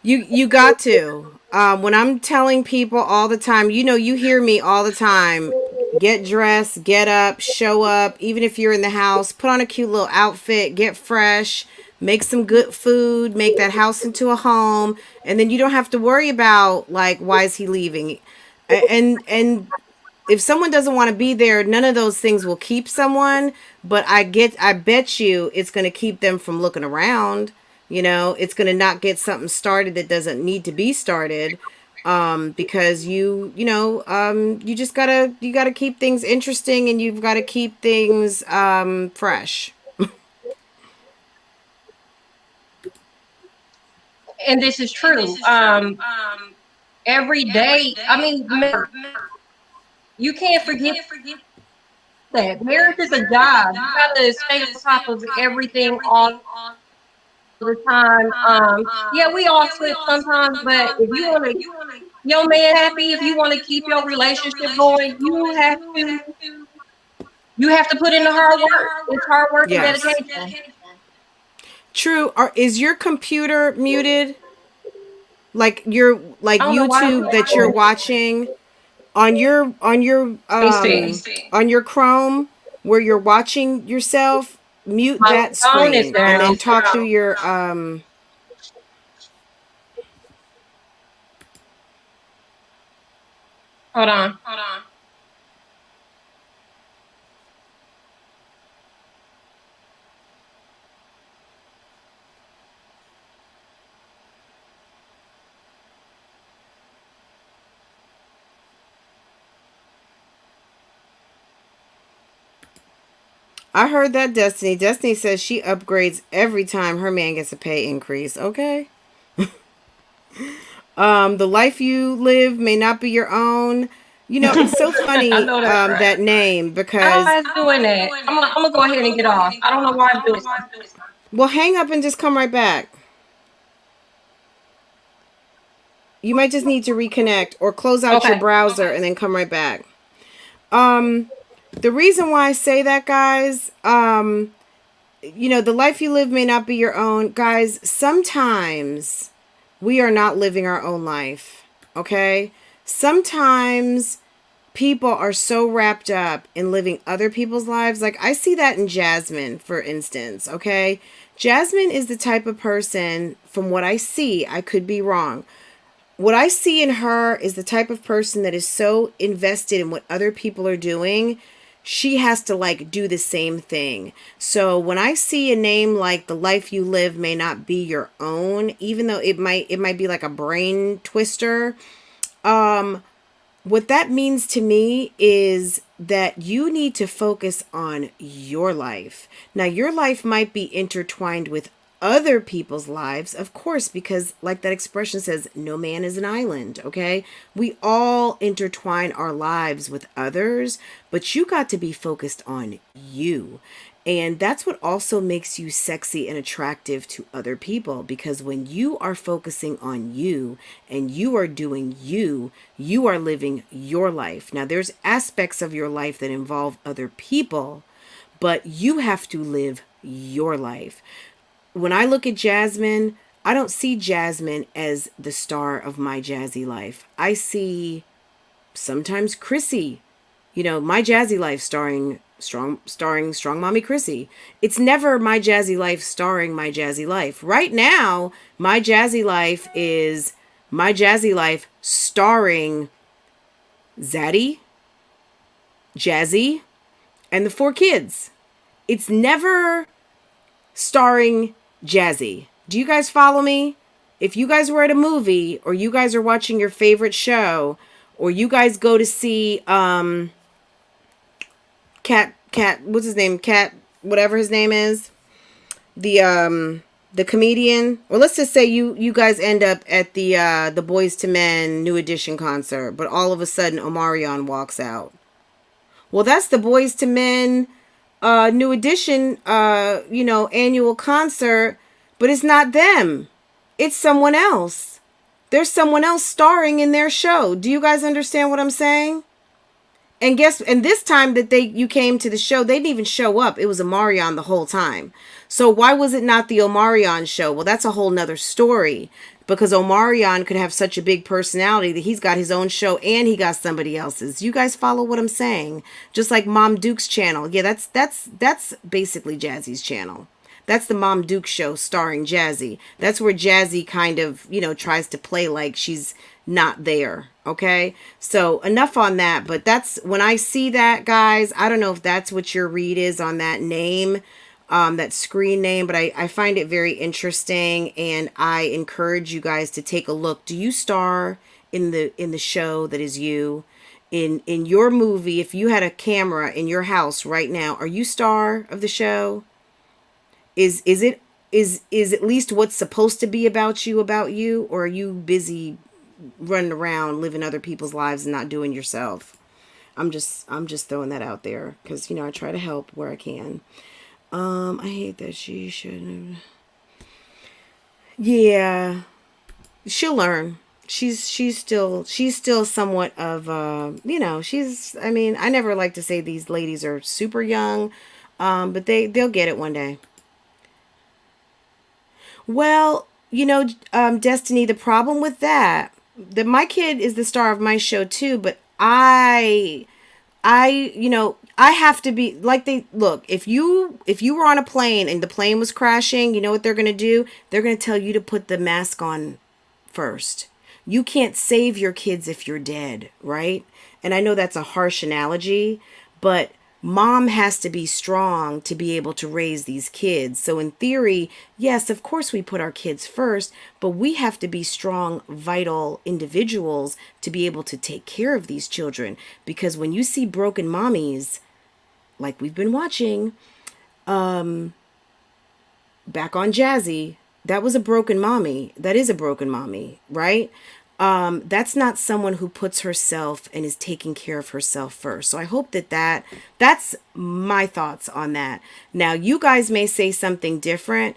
A: You got to. When I'm telling people all the time, you hear me all the time. Get dressed, get up, show up. Even if you're in the house, put on a cute little outfit, get fresh, make some good food, make that house into a home, and then you don't have to worry about like why is he leaving. And if someone doesn't want to be there, none of those things will keep someone, but I bet you it's going to keep them from looking around. It's going to not get something started that doesn't need to be started. Because you just you gotta keep things interesting, and you've got to keep things fresh.
C: And this is true. Every day, I mean, remember, you can't forget that marriage is a job. You got to stay on top of everything all the time. Yeah, we all slip sometimes, but if you want to your man happy, if you want to keep your relationship going, you have to put in the hard work. It's hard work and
A: Yes.
C: dedication.
A: True. Is your computer muted? Like your
C: I don't know why it's
A: YouTube that you're watching
C: let me see.
A: on your Chrome where you're watching yourself, mute
C: My
A: that
C: phone is
A: screen and
C: down.
A: then talk through your
C: Hold on.
A: I heard that Destiny. Destiny says she upgrades every time her man gets a pay increase. Okay. The life you live may not be your own. It's so
C: I
A: funny
C: know that's right.
A: that name
C: How
A: because
C: I was doing that? I'm gonna go ahead and get off. I don't know why I'm doing that.
A: well, hang up and just come right back. You might just need to reconnect or close out your
C: Okay.
A: browser and then come right back. The reason why I say that, guys, the life you live may not be your own. Guys, sometimes we are not living our own life. Okay? Sometimes people are so wrapped up in living other people's lives. Like I see that in Jasmine, for instance, okay? Jasmine is the type of person, from what I see, I could be wrong. What I see in her is the type of person that is so invested in what other people are doing, she has to like do the same thing. So when I see a name like the life you live may not be your own, even though it might be like a brain twister, what that means to me is that you need to focus on your life. Now, your life might be intertwined with other people's lives, of course, because like that expression says, no man is an island, okay? We all intertwine our lives with others, but you got to be focused on you. And that's what also makes you sexy and attractive to other people, because when you are focusing on you and you are doing you, you are living your life. Now, there's aspects of your life that involve other people, but you have to live your life. When I look at Jasmine, I don't see Jasmine as the star of my jazzy life. I see sometimes Chrissy, my jazzy life starring strong mommy Chrissy. It's never my jazzy life starring my jazzy life. Right now, my jazzy life is my jazzy life starring Zaddy, Jazzy and the 4 kids. It's never starring Jazzy. Do you guys follow me? If you guys were at a movie, or you guys are watching your favorite show, or you guys go to see Cat, what's his name? Cat, whatever his name is, the comedian, or let's just say you guys end up at the Boys to Men New Edition concert, but all of a sudden Omarion walks out. Well, that's the Boys to Men New Edition annual concert, but it's not them. It's someone else. There's someone else starring in their show. Do you guys understand what I'm saying? And this time that you came to the show, they didn't even show up. It was Omarion the whole time. So why was it not the Omarion show? Well, that's a whole nother story, because Omarion could have such a big personality that he's got his own show and he got somebody else's. You guys follow what I'm saying? Just like Mom Duke's channel. Yeah, that's basically Jazzy's channel. That's the Mom Duke show starring Jazzy. That's where Jazzy kind of, tries to play like she's not there. Okay, so enough on that. But that's, when I see that, guys, I don't know if that's what your read is on that name, that screen name, but I find it very interesting, and I encourage you guys to take a look. Do you star in the show that is you? In your movie, if you had a camera in your house right now, are you star of the show? Is it at least what's supposed to be about you, or are you busy running around living other people's lives and not doing yourself? I'm just throwing that out there, because I try to help where I can. I hate that she shouldn't have. Yeah, she'll learn. She's still somewhat of I mean, I never like to say these ladies are super young, but they'll get it one day. Well, Destiny, the problem with that my kid is the star of my show too, but I have to be like, look, if you were on a plane and the plane was crashing, you know what they're going to do? They're going to tell you to put the mask on first. You can't save your kids if you're dead, right? And I know that's a harsh analogy, but mom has to be strong to be able to raise these kids. So in theory, yes, of course we put our kids first, but we have to be strong, vital individuals to be able to take care of these children. Because when you see broken mommies, like we've been watching, back on Jazzy, that was a broken mommy. That is a broken mommy, right? That's not someone who puts herself and is taking care of herself first. So I hope that's my thoughts on that. Now, you guys may say something different.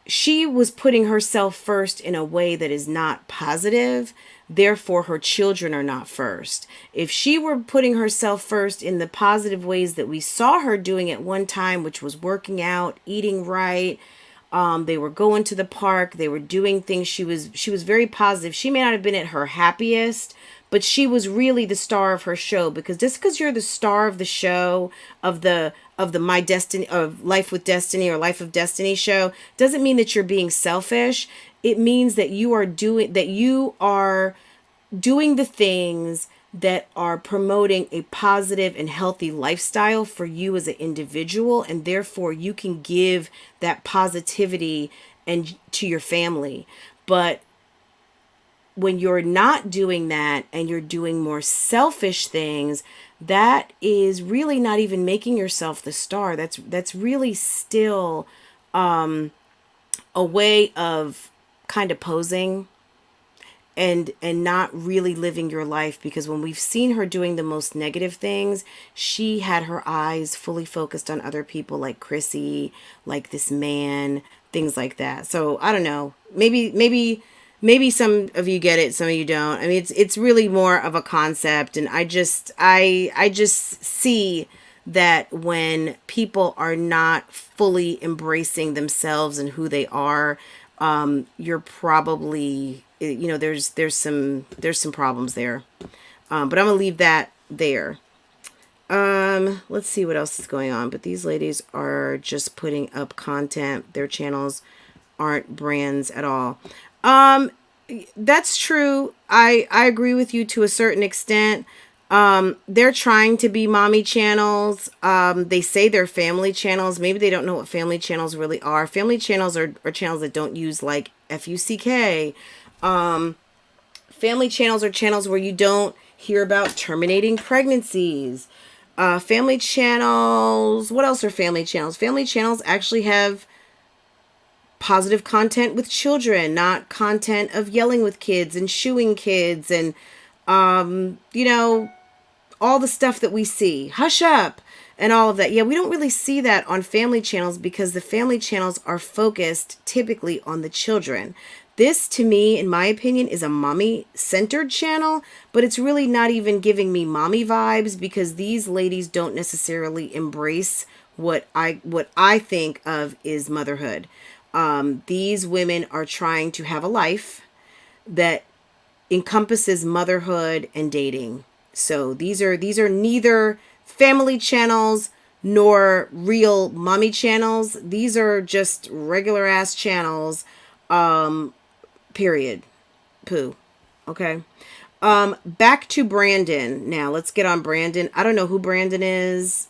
A: She was putting herself first in a way that is not positive. Therefore, her children are not first. If she were putting herself first in the positive ways that we saw her doing at one time, which was working out, eating right, they were going to the park, they were doing things. She was very positive. She may not have been at her happiest, but she was really the star of her show. Because just because you're the star of the show, of the My Destiny, of Life with Destiny, or Life of Destiny show, doesn't mean that you're being selfish. It means that you are doing the things that are promoting a positive and healthy lifestyle for you as an individual, and therefore you can give that positivity and to your family. But when you're not doing that and you're doing more selfish things, that is really not even making yourself the star. That's really still a way of kind of posing and not really living your life. Because when we've seen her doing the most negative things, she had her eyes fully focused on other people, like Chrissy, like this man, things like that. So I don't know, maybe some of you get it, some of you don't. I mean, it's really more of a concept, and I just see that when people are not fully embracing themselves and who they are, you're probably, there's some problems there. But I'm gonna leave that there. Let's see what else is going on. But these ladies are just putting up content. Their channels aren't brands at all. That's true. I agree with you to a certain extent. They're trying to be mommy channels. They say they're family channels. Maybe they don't know what family channels really are. Family channels are channels that don't use like FUCK. Family channels are channels where you don't hear about terminating pregnancies. Family channels, what else are family channels? Family channels actually have positive content with children, not content of yelling with kids and shooing kids and, you know, all the stuff that we see. Hush up and all of that. Yeah, we don't really see that on family channels because the family channels are focused typically on the children. This, to me, in my opinion, is a mommy-centered channel, but it's really not even giving me mommy vibes because these ladies don't necessarily embrace what I think of is motherhood. These women are trying to have a life that encompasses motherhood and dating. So these are neither family channels nor real mommy channels. These are just regular ass channels. Period. Poo. Okay. Back to Brandon. Now let's get on Brandon. I don't know who Brandon is.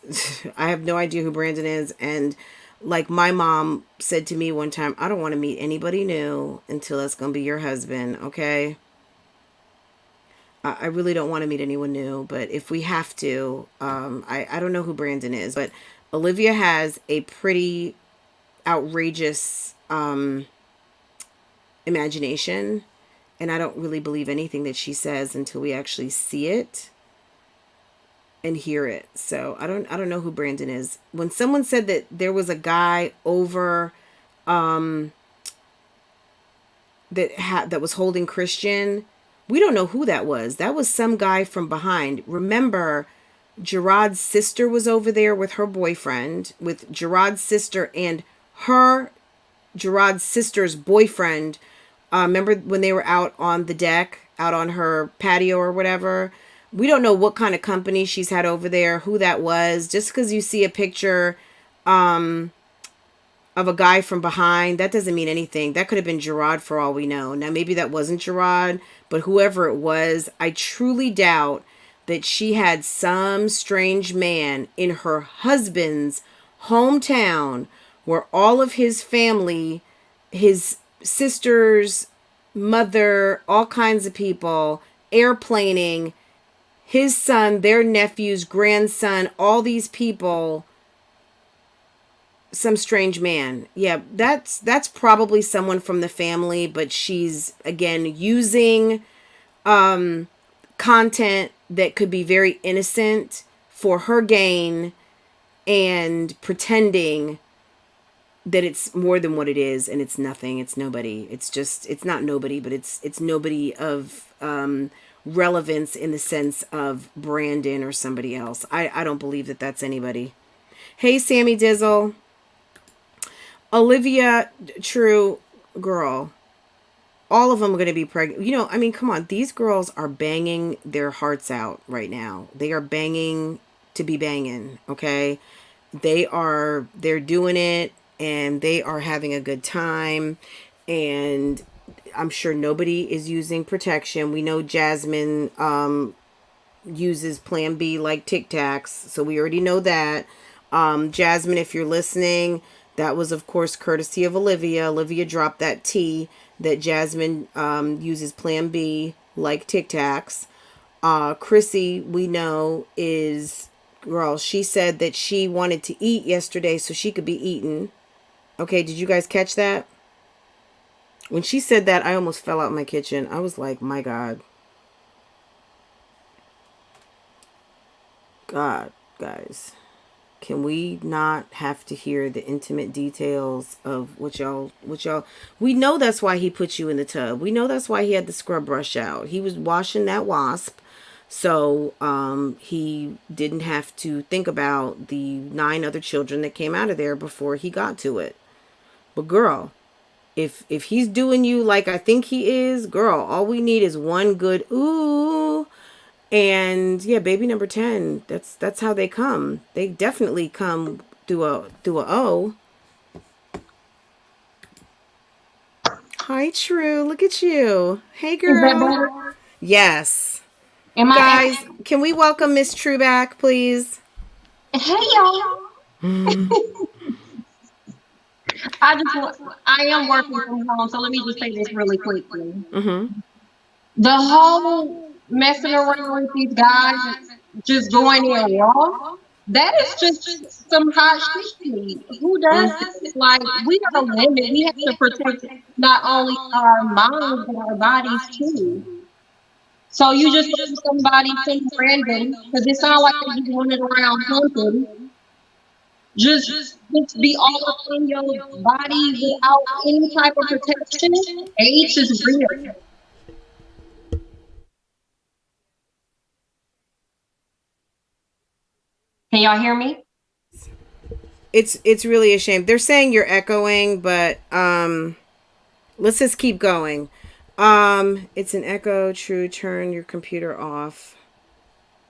A: I have no idea who Brandon is. And like my mom said to me one time, I don't want to meet anybody new until that's going to be your husband. Okay. I really don't want to meet anyone new, but if we have to, I don't know who Brandon is, but Olivia has a pretty outrageous imagination, and I don't really believe anything that she says until we actually see it and hear it. So I don't know who Brandon is. When someone said that there was a guy over that was holding Christian, we don't know who that was. That was some guy from behind. Remember, Gerard's sister was over there with her boyfriend, with Gerard's sister and Gerard's sister's boyfriend. Remember when they were out on the deck, out on her patio or whatever? We don't know what kind of company she's had over there, who that was. Just because you see a picture of a guy from behind, that doesn't mean anything. That could have been Gerard for all we know. Now, maybe that wasn't Gerard, but whoever it was, I truly doubt that she had some strange man in her husband's hometown where all of his family, his sister's mother, all kinds of people, airplaning, his son, their nephew's grandson, all these people, some strange man. Yeah, that's probably someone from the family, but she's again using content that could be very innocent for her gain and pretending that it's more than what it is, and it's nothing. It's nobody. It's not nobody, but it's nobody of relevance in the sense of Brandon or somebody else. I don't believe that that's anybody. Hey, Sammy Dizzle. Olivia, true girl. All of them are going to be pregnant. You know, I mean, come on. These girls are banging their hearts out right now. They are banging to be banging, okay? They're doing it, and they are having a good time. And I'm sure nobody is using protection. We know Jasmine uses Plan B like Tic Tacs, so we already know that. Jasmine, if you're listening, that was, of course, courtesy of Olivia. Olivia dropped that tea that Jasmine uses Plan B like Tic Tacs. Chrissy, we know, is, girl, she said that she wanted to eat yesterday so she could be eaten. Okay, did you guys catch that? When she said that, I almost fell out in my kitchen. I was like, my God. God, guys. Can we not have to hear the intimate details of what y'all, we know that's why he put you in the tub. We know that's why he had the scrub brush out. He was washing that wasp. So, he didn't have to think about the 9 other children that came out of there before he got to it. But girl, if he's doing you like I think he is, girl, all we need is one good ooh. And yeah, baby number 10, that's how they come. They definitely come through a O. Hi, True. Look at you. Hey,
C: Is that
A: girl.
C: better?
A: Yes.
C: Am I?
A: Guys, can we welcome Miss True back, please?
C: Hey y'all. I am working from home, so let me just say this really quickly.
A: Mm-hmm.
C: The whole messing around with these guys, just going in raw, that is just some hot shit to me. Who does that? Like, we are women. We have to protect not only our minds, but our bodies too. So you just let somebody, some random, because it sounds like they just running around hunting, just be all up in your body without any type of protection. Age is real. Can y'all hear me?
A: It's really a shame. They're saying you're echoing, but let's just keep going. It's an echo. True, turn your computer off.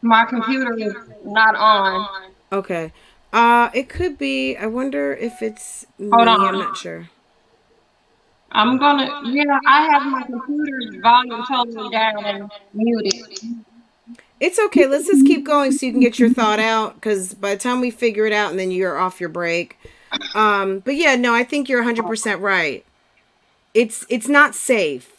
C: My computer is not on.
A: Okay. It could be. I wonder if it's me.
C: Hold
A: I'm
C: on.
A: not sure.
C: I'm gonna, yeah, I have my computer's volume totally down and muted.
A: It's okay. Let's just keep going so you can get your thought out. Because by the time we figure it out, and then you're off your break. But yeah, no, I think you're 100% right. It's not safe.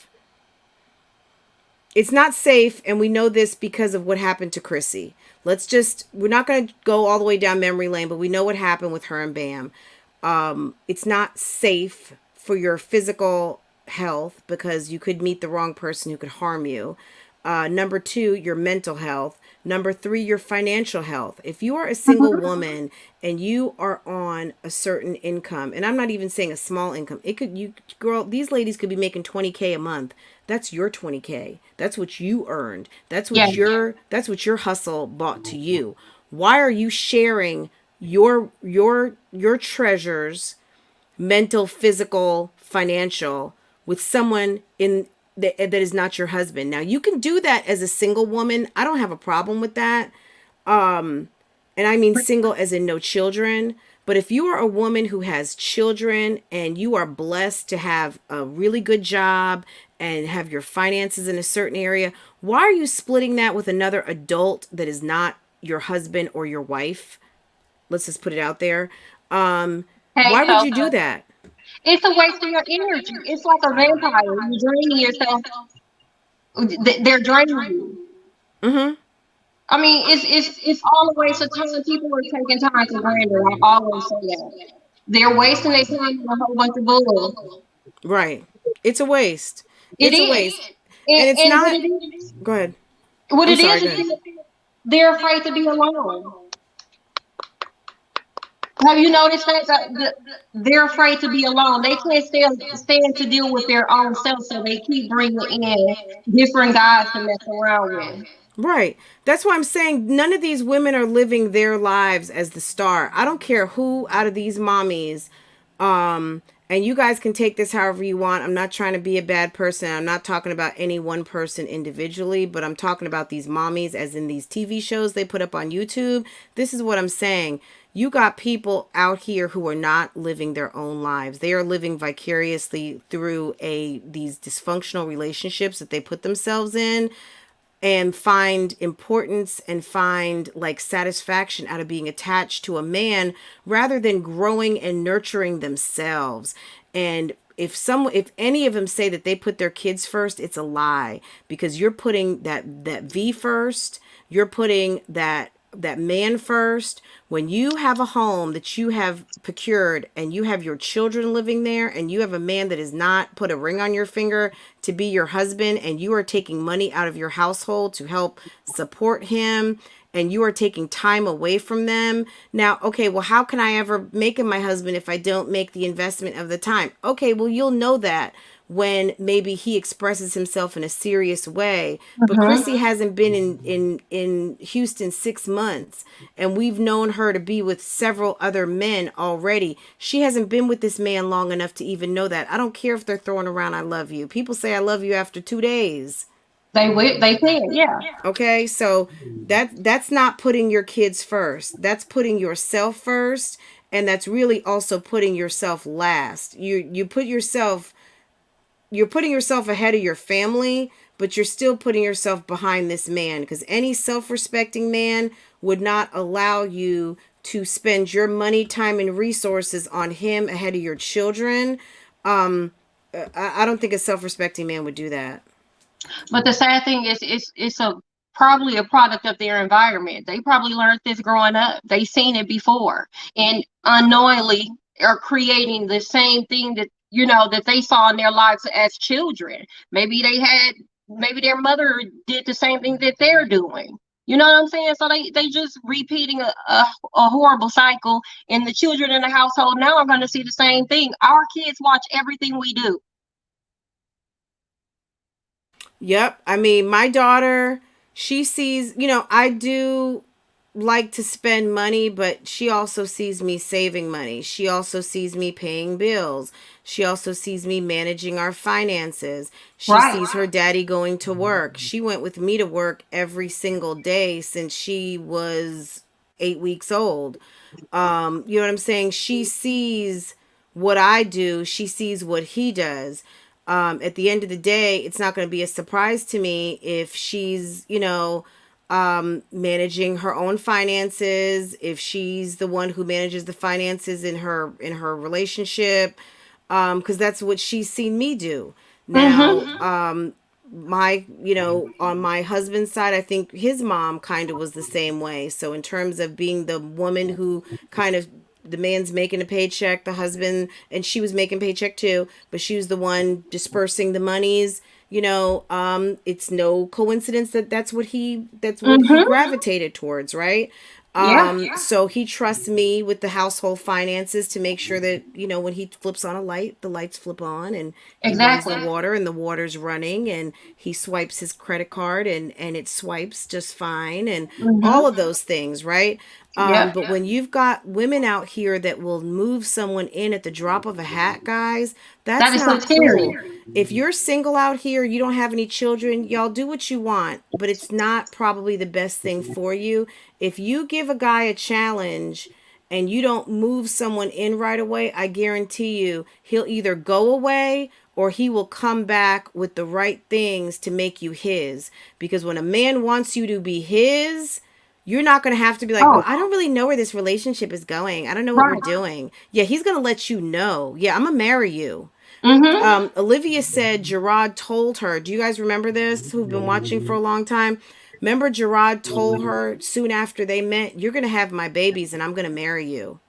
A: It's not safe, and we know this because of what happened to Chrissy. We're not going to go all the way down memory lane, but we know what happened with her and Bam. It's not safe for your physical health because you could meet the wrong person who could harm you. Number two, your mental health. Number three, your financial health. If you are a single woman and you are on a certain income, and I'm not even saying a small income, these ladies could be making 20K a month. That's your 20K. That's what you earned. That's what your hustle bought to you. Why are you sharing your treasures, mental, physical, financial, with someone that is not your husband? Now, you can do that as a single woman. I don't have a problem with that. And I mean single as in no children. But if you are a woman who has children and you are blessed to have a really good job and have your finances in a certain area, why are you splitting that with another adult that is not your husband or your wife? Let's just put it out there.
C: Hey,
A: Why would you do that?
C: it's a waste of your energy. It's like a vampire. You're draining yourself. They're draining you.
A: Mm-hmm.
C: I mean, it's all a waste of time. People are taking time for granted. I always say that. They're wasting their time on a whole bunch of bull.
A: Right. It's a waste.
C: It
A: It's a
C: is.
A: waste. And it's
C: And
A: not. Go ahead.
C: what
A: I'm
C: it
A: sorry.
C: is,
A: Go ahead.
C: they're afraid to be alone. Have you noticed that they're afraid to be alone? They can't stand to deal with their own self, so they keep bringing in different guys to mess around with.
A: Right. That's why I'm saying none of these women are living their lives as the star. I don't care who out of these mommies, and you guys can take this however you want. I'm not trying to be a bad person. I'm not talking about any one person individually, but I'm talking about these mommies as in these TV shows they put up on YouTube. This is what I'm saying. You got people out here who are not living their own lives. They are living vicariously through these dysfunctional relationships that they put themselves in, and find importance and find like satisfaction out of being attached to a man rather than growing and nurturing themselves. And if any of them say that they put their kids first, it's a lie, because you're putting that V first. You're putting that man first. When you have a home that you have procured and you have your children living there and you have a man that has not put a ring on your finger to be your husband, and you are taking money out of your household to help support him, and you are taking time away from them. Now, okay, well, how can I ever make him my husband if I don't make the investment of the time? Okay, well, you'll know that when maybe he expresses himself in a serious way. But Chrissy hasn't been in Houston 6 months, and we've known her to be with several other men already. She hasn't been with this man long enough to even know that. I don't care if they're throwing around "I love you." People say "I love you" after 2 days.
C: They can, yeah.
A: Okay, so that's not putting your kids first. That's putting yourself first, and that's really also putting yourself last. You're putting yourself ahead of your family, but you're still putting yourself behind this man, because any self-respecting man would not allow you to spend your money, time, and resources on him ahead of your children. I don't think a self-respecting man would do that.
C: But the sad thing is, it's a probably a product of their environment. They probably learned this growing up. They seen it before, and unknowingly are creating the same thing that that they saw in their lives as children. Maybe their mother did the same thing that they're doing. You know what I'm saying? So they just repeating a horrible cycle, and the children in the household now are going to see the same thing. Our kids watch everything we do.
A: Yep. I mean, my daughter, she sees, I do like to spend money, but she also sees me saving money. She also sees me paying bills. She also sees me managing our finances. She sees her daddy going to work. She went with me to work every single day since she was 8 weeks old. You know what I'm saying? She sees what I do. She sees what he does. At the end of the day, it's not going to be a surprise to me if she's, managing her own finances, if she's the one who manages the finances in her relationship, because that's what she's seen me do. Now, on my husband's side, I think his mom kind of was the same way. So in terms of being the woman who kind of, the man's making a paycheck, the husband, and she was making paycheck too, but she was the one dispersing the monies. It's no coincidence that that's what he gravitated towards, right? So he trusts me with the household finances to make sure that, when he flips on a light, the lights flip on, and he runs the water and the water's running, and he swipes his credit card and it swipes just fine, and all of those things, right? But when you've got women out here that will move someone in at the drop of a hat, guys, that's not so cool. If you're single out here, you don't have any children, y'all do what you want, but it's not probably the best thing for you. If you give a guy a challenge and you don't move someone in right away, I guarantee you he'll either go away or he will come back with the right things to make you his. Because when a man wants you to be his, you're not going to have to be like, well, I don't really know where this relationship is going. I don't know what we're doing. Yeah, he's going to let you know. Yeah, I'm going to marry you. Olivia said Gerard told her, do you guys remember this, who've been watching for a long time? Remember Gerard told her soon after they met, you're going to have my babies and I'm going to marry you.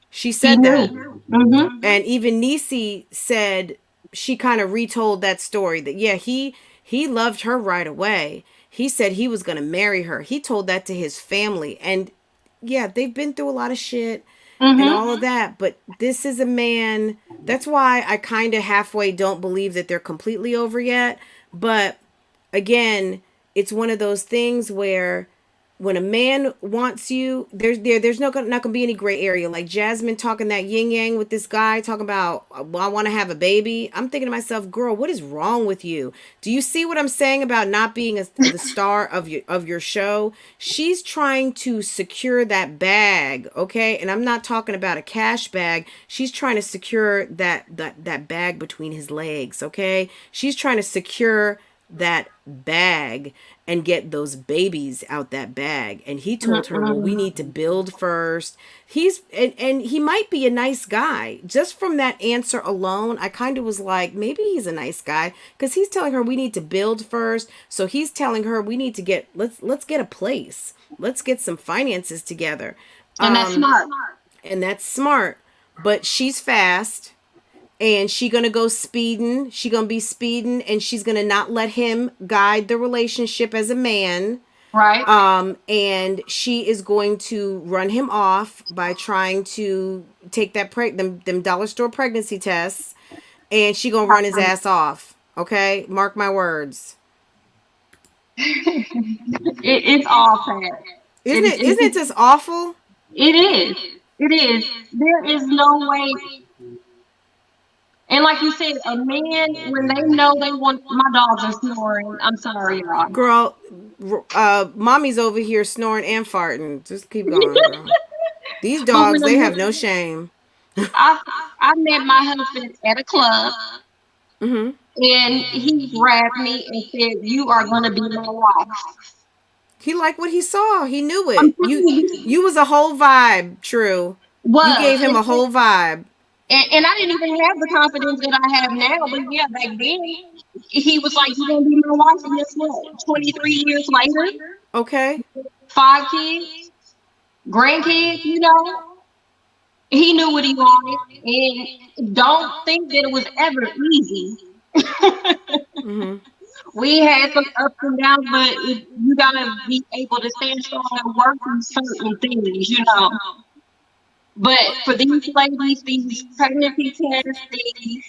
A: She said that. And even Nisi said, she kind of retold that story that, yeah, he loved her right away. He said he was going to marry her. He told that to his family. And yeah, they've been through a lot of shit and all of that. But this is a man. That's why I kind of halfway don't believe that they're completely over yet. But again, it's one of those things where when a man wants you, there's not gonna be any gray area. Like Jasmine talking that yin yang with this guy talking about, well, I want to have a baby. I'm thinking to myself, girl, what is wrong with you? Do you see what I'm saying about not being the star of your show? She's trying to secure that bag, okay? And I'm not talking about a cash bag. She's trying to secure that bag between his legs, okay? She's trying to secure that bag and get those babies out that bag. And he told her, well, we need to build first. And he might be a nice guy. Just from that answer alone, I kind of was like, maybe he's a nice guy, because he's telling her we need to build first. So he's telling her we need to let's get a place. Let's get some finances together.
C: And that's smart.
A: And that's smart. But she's fast. And she gonna go speeding. She gonna be speeding, and she's gonna not let him guide the relationship as a man.
C: Right.
A: And she is going to run him off by trying to take that them dollar store pregnancy tests, and she gonna run his ass off. Okay, mark my words.
C: It's all sad.
A: Isn't it just awful?
C: It is. It is. There is no way. And like you said, a man, when they know they want, my dogs are snoring. I'm sorry, y'all.
A: Girl, mommy's over here snoring and farting. Just keep going, girl. These dogs, they have no shame.
C: I met my husband at a club, and and he grabbed me and said, "You are gonna be my wife."
A: He liked what he saw. He knew
C: I'm
A: it.
C: telling you,
A: You was a whole vibe, True. You
C: was
A: gave him a whole vibe.
C: and I didn't even have the confidence that I have now. But yeah, back then he was like, "You gonna be my wife?" And guess what? 23 years later,
A: Okay?
C: 5 kids, grandkids. He knew what he wanted, and don't think that it was ever easy.
A: Mhm.
C: We had some ups and downs, but you gotta be able to stand strong and work through certain things. But for these ladies, these pregnancy tests, these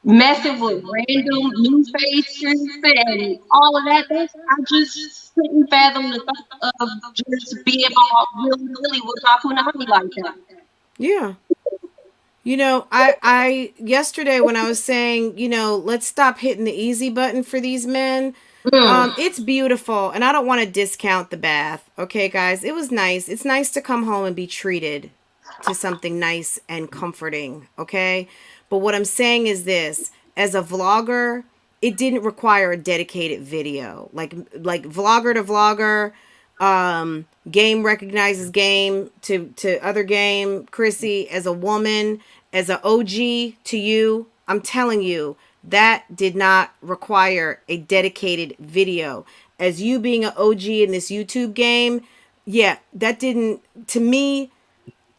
C: messing with random new faces and all of that, I just couldn't fathom the thought of just being all willy nilly with my punani like that.
A: Yeah. I yesterday when I was saying, let's stop hitting the easy button for these men.
C: Mm.
A: It's beautiful, and I don't want to discount the bath. Okay, guys, it was nice. It's nice to come home and be treated to something nice and comforting. Okay, but what I'm saying is this: as a vlogger, it didn't require a dedicated video. Like vlogger to vlogger, game recognizes game to other game. Chrissy, as a woman, as a OG to you, I'm telling you, that did not require a dedicated video. As you being an OG in this YouTube game, yeah, that didn't, to me,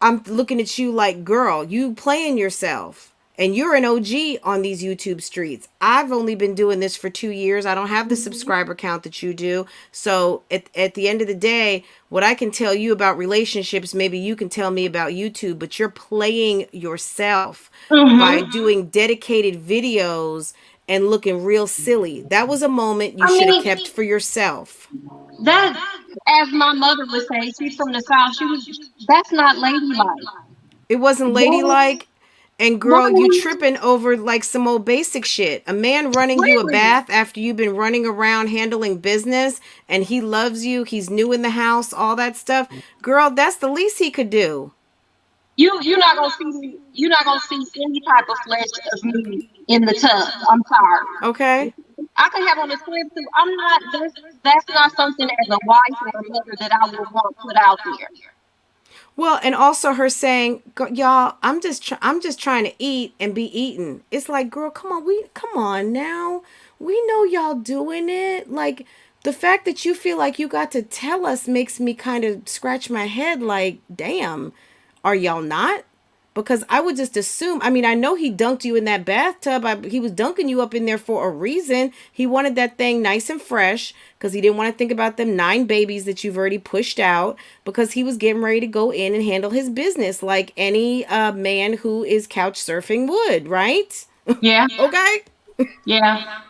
A: I'm looking at you like, girl, you playing yourself. And you're an OG on these YouTube streets. I've only been doing this for 2 years. I don't have the subscriber count that you do. So at the end of the day, what I can tell you about relationships, maybe you can tell me about YouTube, but you're playing yourself by
C: Hmm.
A: doing dedicated videos and looking real silly. That was a moment you
C: I
A: should have
C: mean,
A: kept for yourself.
C: that, as my mother would say, she's from the South. That's not ladylike.
A: It wasn't
C: Why?
A: ladylike. And
C: Why
A: girl, you
C: would
A: tripping over like some old basic shit. A man running you a
C: really?
A: bath after you've been running around handling business and he loves you, he's new in the house, all that stuff. Girl, that's the least he could do.
C: You're not gonna see me. You're not gonna see any type of flesh of me in the tub. I'm sorry.
A: Okay?
C: I can have on a swimsuit. I'm not. That's not something as a wife or a mother that I would want put out there.
A: Well, and also her saying, "Y'all, I'm just trying to eat and be eaten." It's like, girl, come on now. We know y'all doing it. Like the fact that you feel like you got to tell us makes me kind of scratch my head. Like, damn, are y'all not? Because I would just assume. I mean, I know he dunked you in that bathtub. He was dunking you up in there for a reason. He wanted that thing nice and fresh because he didn't want to think about them 9 babies that you've already pushed out. Because he was getting ready to go in and handle his business like any man who is couch surfing would, right?
C: Yeah,
A: Okay,
C: yeah.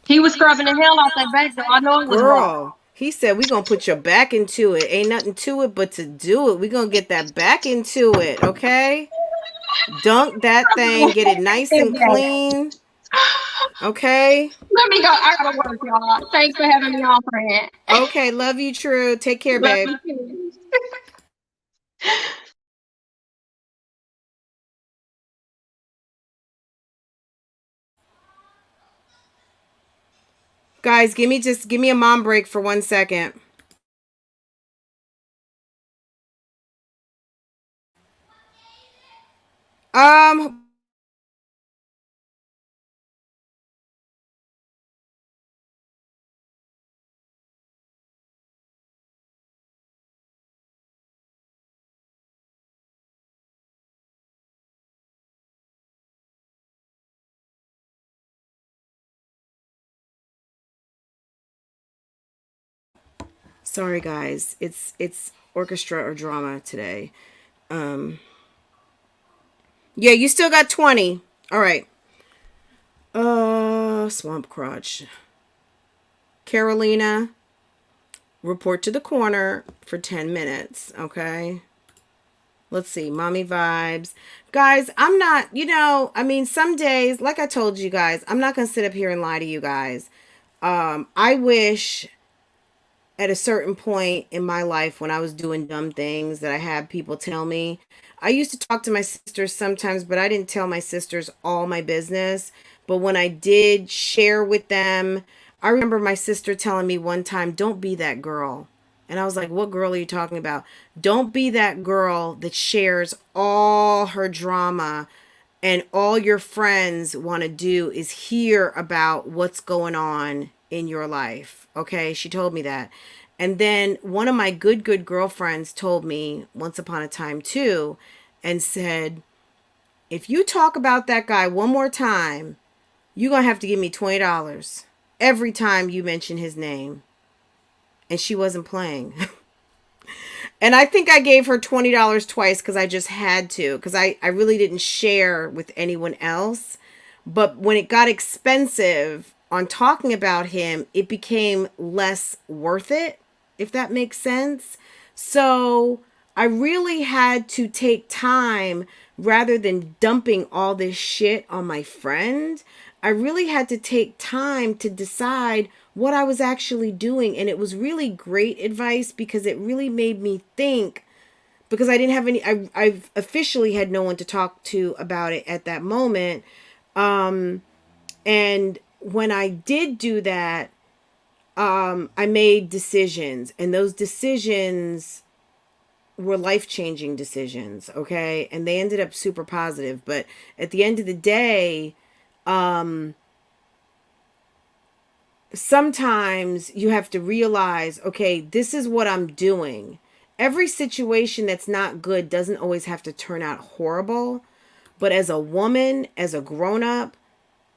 C: He was scrubbing the hell out that back door. I know it was raw.
A: girl. He said, "We gonna put your back into it. Ain't nothing to it but to do it. We gonna get that back into it, okay? Dunk that thing, get it nice and clean, okay?
C: Let me go. I gotta work, y'all. Thanks for having me on, friend.
A: Okay, love you, True. Take care,
C: Love
A: babe."
C: you too.
A: Guys, give me a mom break for 1 second. Um, sorry guys. It's orchestra or drama today. Um, yeah, you still got 20. All right. Swamp Crotch. Carolina, report to the corner for 10 minutes, okay? Let's see, mommy vibes. Guys, I'm not, I mean, some days, like I told you guys, I'm not going to sit up here and lie to you guys. I wish at a certain point in my life when I was doing dumb things that I had people tell me. I used to talk to my sisters sometimes, but I didn't tell my sisters all my business But when I did share with them, I remember my sister telling me one time, don't be that girl. And I was like, what girl are you talking about? Don't be that girl that shares all her drama and all your friends want to do is hear about what's going on in your life. Okay, she told me that. And then one of my good girlfriends told me once upon a time too, and said, if you talk about that guy one more time, you're going to have to give me $20 every time you mention his name. And she wasn't playing. And I think I gave her $20 twice because I just had to, because I really didn't share with anyone else. But when it got expensive on talking about him, it became less worth it, if that makes sense. So I really had to take time, rather than dumping all this shit on my friend. I really had to take time to decide what I was actually doing. And it was really great advice because it really made me think, because I didn't have any, I officially had no one to talk to about it at that moment. And when I did do that, I made decisions, and those decisions were life-changing decisions. Okay. And they ended up super positive. But at the end of the day, sometimes you have to realize, okay, this is what I'm doing. Every situation that's not good doesn't always have to turn out horrible. But as a woman, as a grown-up,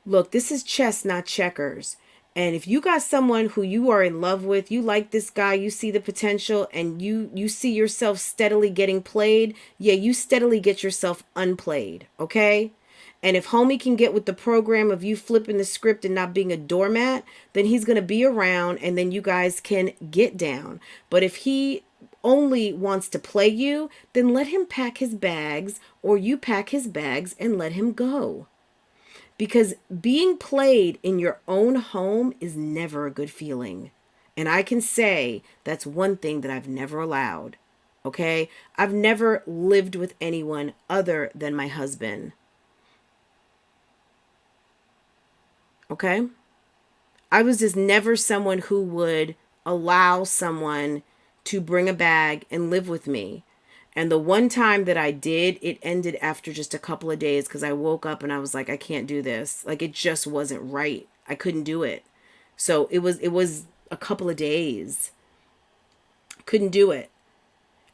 A: look, this is chess, not checkers. And if you got someone who you are in love with, you like this guy, you see the potential, and you see yourself steadily getting played, yeah, you steadily get yourself unplayed, okay? And if homie can get with the program of you flipping the script and not being a doormat, then he's going to be around, and then you guys can get down. But if he only wants to play you, then let him pack his bags, or you pack his bags and let him go. Because being played in your own home is never a good feeling. And I can say that's one thing that I've never allowed. Okay? I've never lived with anyone other than my husband. Okay? I was just never someone who would allow someone to bring a bag and live with me. And the one time that I did, it ended after just a couple of days because I woke up and I was like, I can't do this. Like, it just wasn't right. I couldn't do it. So it was a couple of days. Couldn't do it.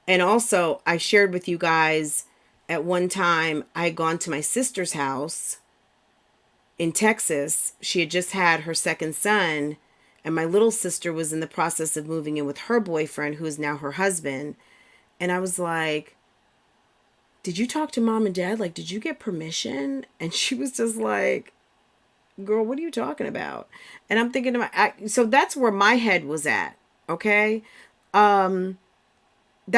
A: And also, I shared with you guys at one time, I had gone to my sister's house in Texas. She had just had her second son, and my little sister was in the process of moving in with her boyfriend, who is now her husband. And I was like, did you talk to mom and dad? Like, did you get permission? And she was just like, girl, what are you talking about? And I'm thinking so that's where my head was at. Okay. That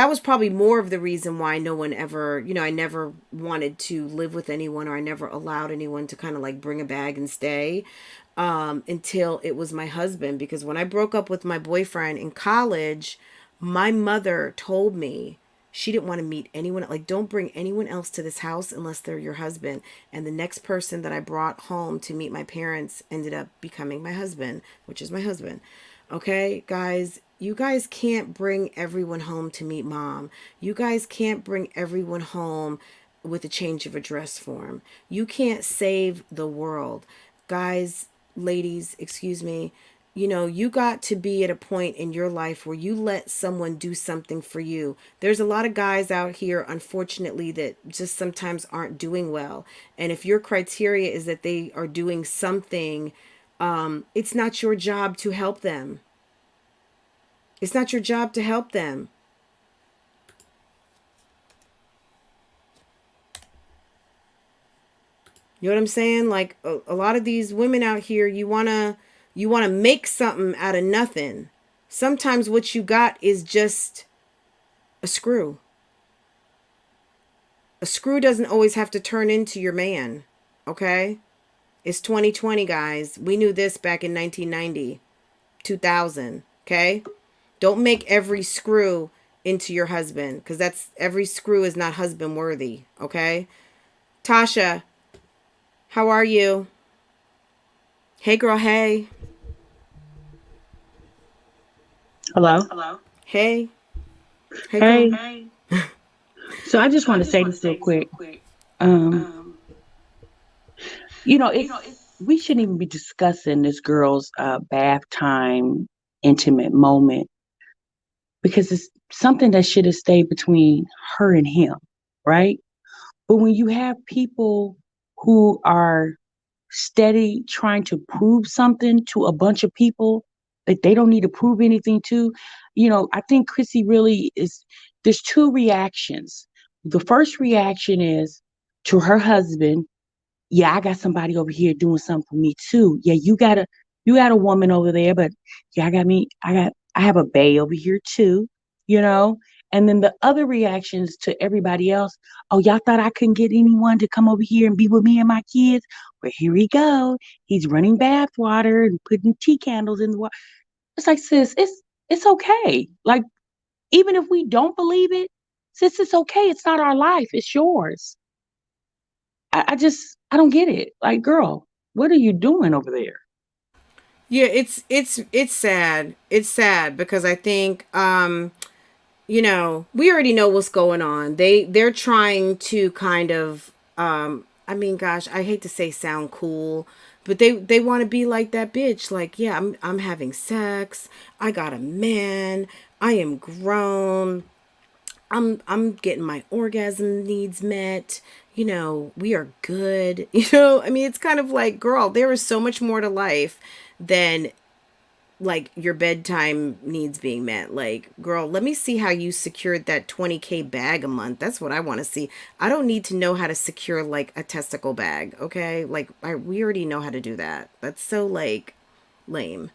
A: was probably more of the reason why no one ever, I never wanted to live with anyone, or I never allowed anyone to kind of like bring a bag and stay, until it was my husband. Because when I broke up with my boyfriend in college, my mother told me she didn't want to meet anyone. Like, don't bring anyone else to this house unless they're your husband. And the next person that I brought home to meet my parents ended up becoming my husband, which is my husband. Okay, guys, you guys can't bring everyone home to meet mom. You guys can't bring everyone home with a change of address form. You can't save the world. Guys, ladies, excuse me. You got to be at a point in your life where you let someone do something for you. There's a lot of guys out here, unfortunately, that just sometimes aren't doing well. And if your criteria is that they are doing something, it's not your job to help them. It's not your job to help them. You know what I'm saying? Like, a lot of these women out here, you want to make something out of nothing. Sometimes what you got is just a screw. A screw doesn't always have to turn into your man. Okay? It's 2020, guys. We knew this back in 1990, 2000. Okay? Don't make every screw into your husband, because every screw is not husband worthy. Okay? Tasha, how are you? Hey, girl. Hey.
D: Hello.
A: Hey. Hey, girl.
D: Hey. So I just want to say this real quick. Um, it's we shouldn't even be discussing this girl's bath time intimate moment because it's something that should have stayed between her and him, right? But when you have people who are steady trying to prove something to a bunch of people that they don't need to prove anything to, I think Chrissy really is. There's two reactions. The first reaction is to her husband. Yeah, I got somebody over here doing something for me too. Yeah, you got a woman over there, but yeah, I have a bae over here too, you know? And then the other reactions to everybody else, oh, y'all thought I couldn't get anyone to come over here and be with me and my kids? Well, here we go. He's running bath water and putting tea candles in the water. It's like, sis, it's okay. Like, even if we don't believe it, sis, it's okay. It's not our life. It's yours. I don't get it. Like, girl, what are you doing over there?
A: Yeah, it's sad. It's sad because I think we already know what's going on. They're trying to kind of I mean, gosh, I hate to say sound cool, but they want to be like that bitch. Like, yeah, I'm having sex. I got a man. I am grown. I'm getting my orgasm needs met. We are good. I mean, it's kind of like, girl, there is so much more to life than like your bedtime needs being met. Like, girl, let me see how you secured that 20K bag a month. That's what I want to see. I don't need to know how to secure like a testicle bag, okay? Like, we already know how to do that. That's so like lame.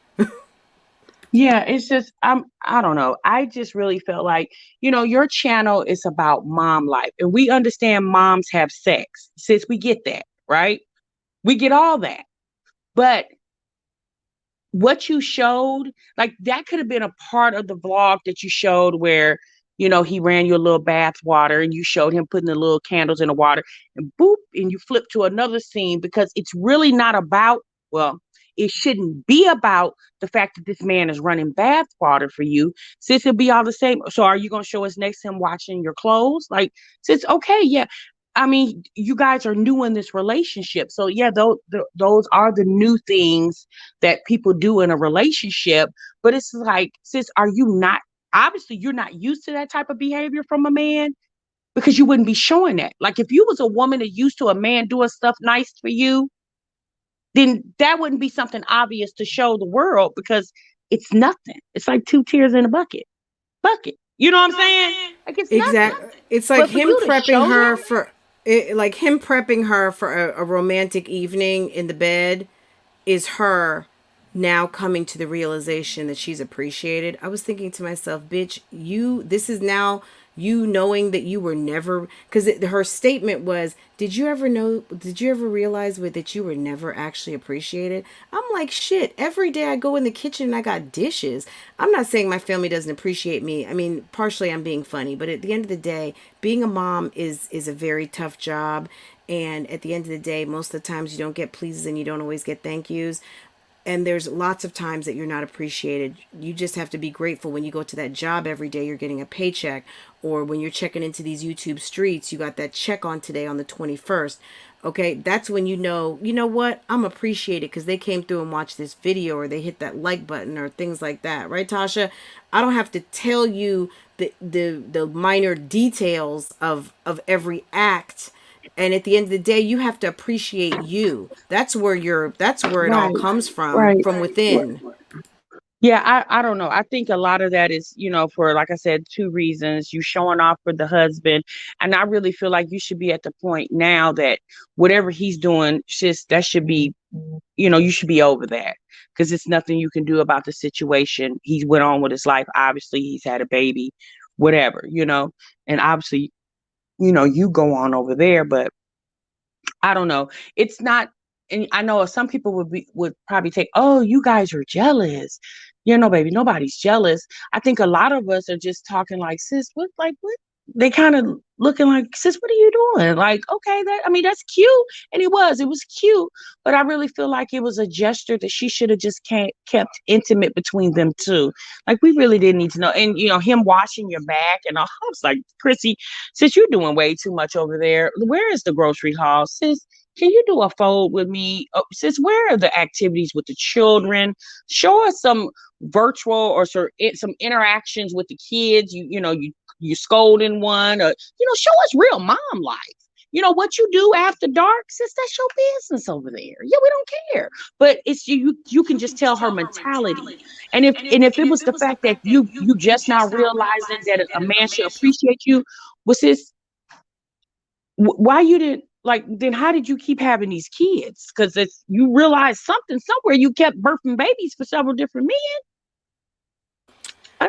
D: Yeah, it's just I don't know. I just really felt like, your channel is about mom life. And we understand moms have sex. Since we get that, right? We get all that. But what you showed, like that could have been a part of the vlog that you showed where, he ran you a little bath water and you showed him putting the little candles in the water and boop, and you flip to another scene because it's really not about, well, it shouldn't be about the fact that this man is running bath water for you. Since it'll be all the same. So are you going to show us next to him washing your clothes? Like, since, okay, yeah. I mean, you guys are new in this relationship. So yeah, those are the new things that people do in a relationship. But it's like, sis, are you not, obviously you're not used to that type of behavior from a man because you wouldn't be showing that. Like if you was a woman that used to a man doing stuff nice for you, then that wouldn't be something obvious to show the world because it's nothing. It's like two tears in a bucket. You know what I'm saying? Like it's nothing.
A: Exactly. It's like
D: But for
A: him
D: you to
A: prepping
D: show
A: her
D: that,
A: for like him prepping her for a romantic evening in the bed is her now coming to the realization that she's appreciated. I was thinking to myself, bitch, this is now you knowing that you were never, because her statement was, did you ever realize that you were never actually appreciated? I'm like, shit, every day I go in the kitchen and I got dishes. I'm not saying my family doesn't appreciate me. I mean, partially I'm being funny, but at the end of the day, being a mom is a very tough job. And at the end of the day, most of the times you don't get pleases and you don't always get thank yous. And there's lots of times that you're not appreciated. You just have to be grateful when you go to that job every day, you're getting a paycheck. Or when you're checking into these YouTube streets, you got that check on today on the 21st. Okay, that's when you know what? I'm appreciated because they came through and watched this video or they hit that like button or things like that. Right, Tasha? I don't have to tell you the minor details of every act, and at the end of the day you have to appreciate you. That's where it all
D: right,
A: comes
D: right.
A: from within.
D: Yeah, I don't know. I think a lot of that is, for like I said, two reasons. You showing off for the husband. And I really feel like you should be at the point now that whatever he's doing, just that should be, you should be over that. Because it's nothing you can do about the situation. He went on with his life. Obviously, he's had a baby, whatever. And obviously, you go on over there, but I don't know. It's not, and I know some people would probably take, oh, you guys are jealous. Baby, nobody's jealous. I think a lot of us are just talking like, sis, what, like, what? They kind of looking like, sis, what are you doing? Like, okay, that's cute. And it was cute. But I really feel like it was a gesture that she should have just kept intimate between them two. Like, we really didn't need to know. And, him washing your back. And I was like, Chrissy, sis, you're doing way too much over there. Where is the grocery haul? Sis, can you do a fold with me? Oh, sis, where are the activities with the children? Show us some virtual or some interactions with the kids. You scolding one, or show us real mom life. What you do after dark, sis, that's your business over there. Yeah, we don't care. But it's you can just tell her mentality. And if it was the fact that you just now realizing that a man should appreciate you, was this why you didn't, like, then how did you keep having these kids? Because it's you realize something somewhere, you kept birthing babies for several different men. I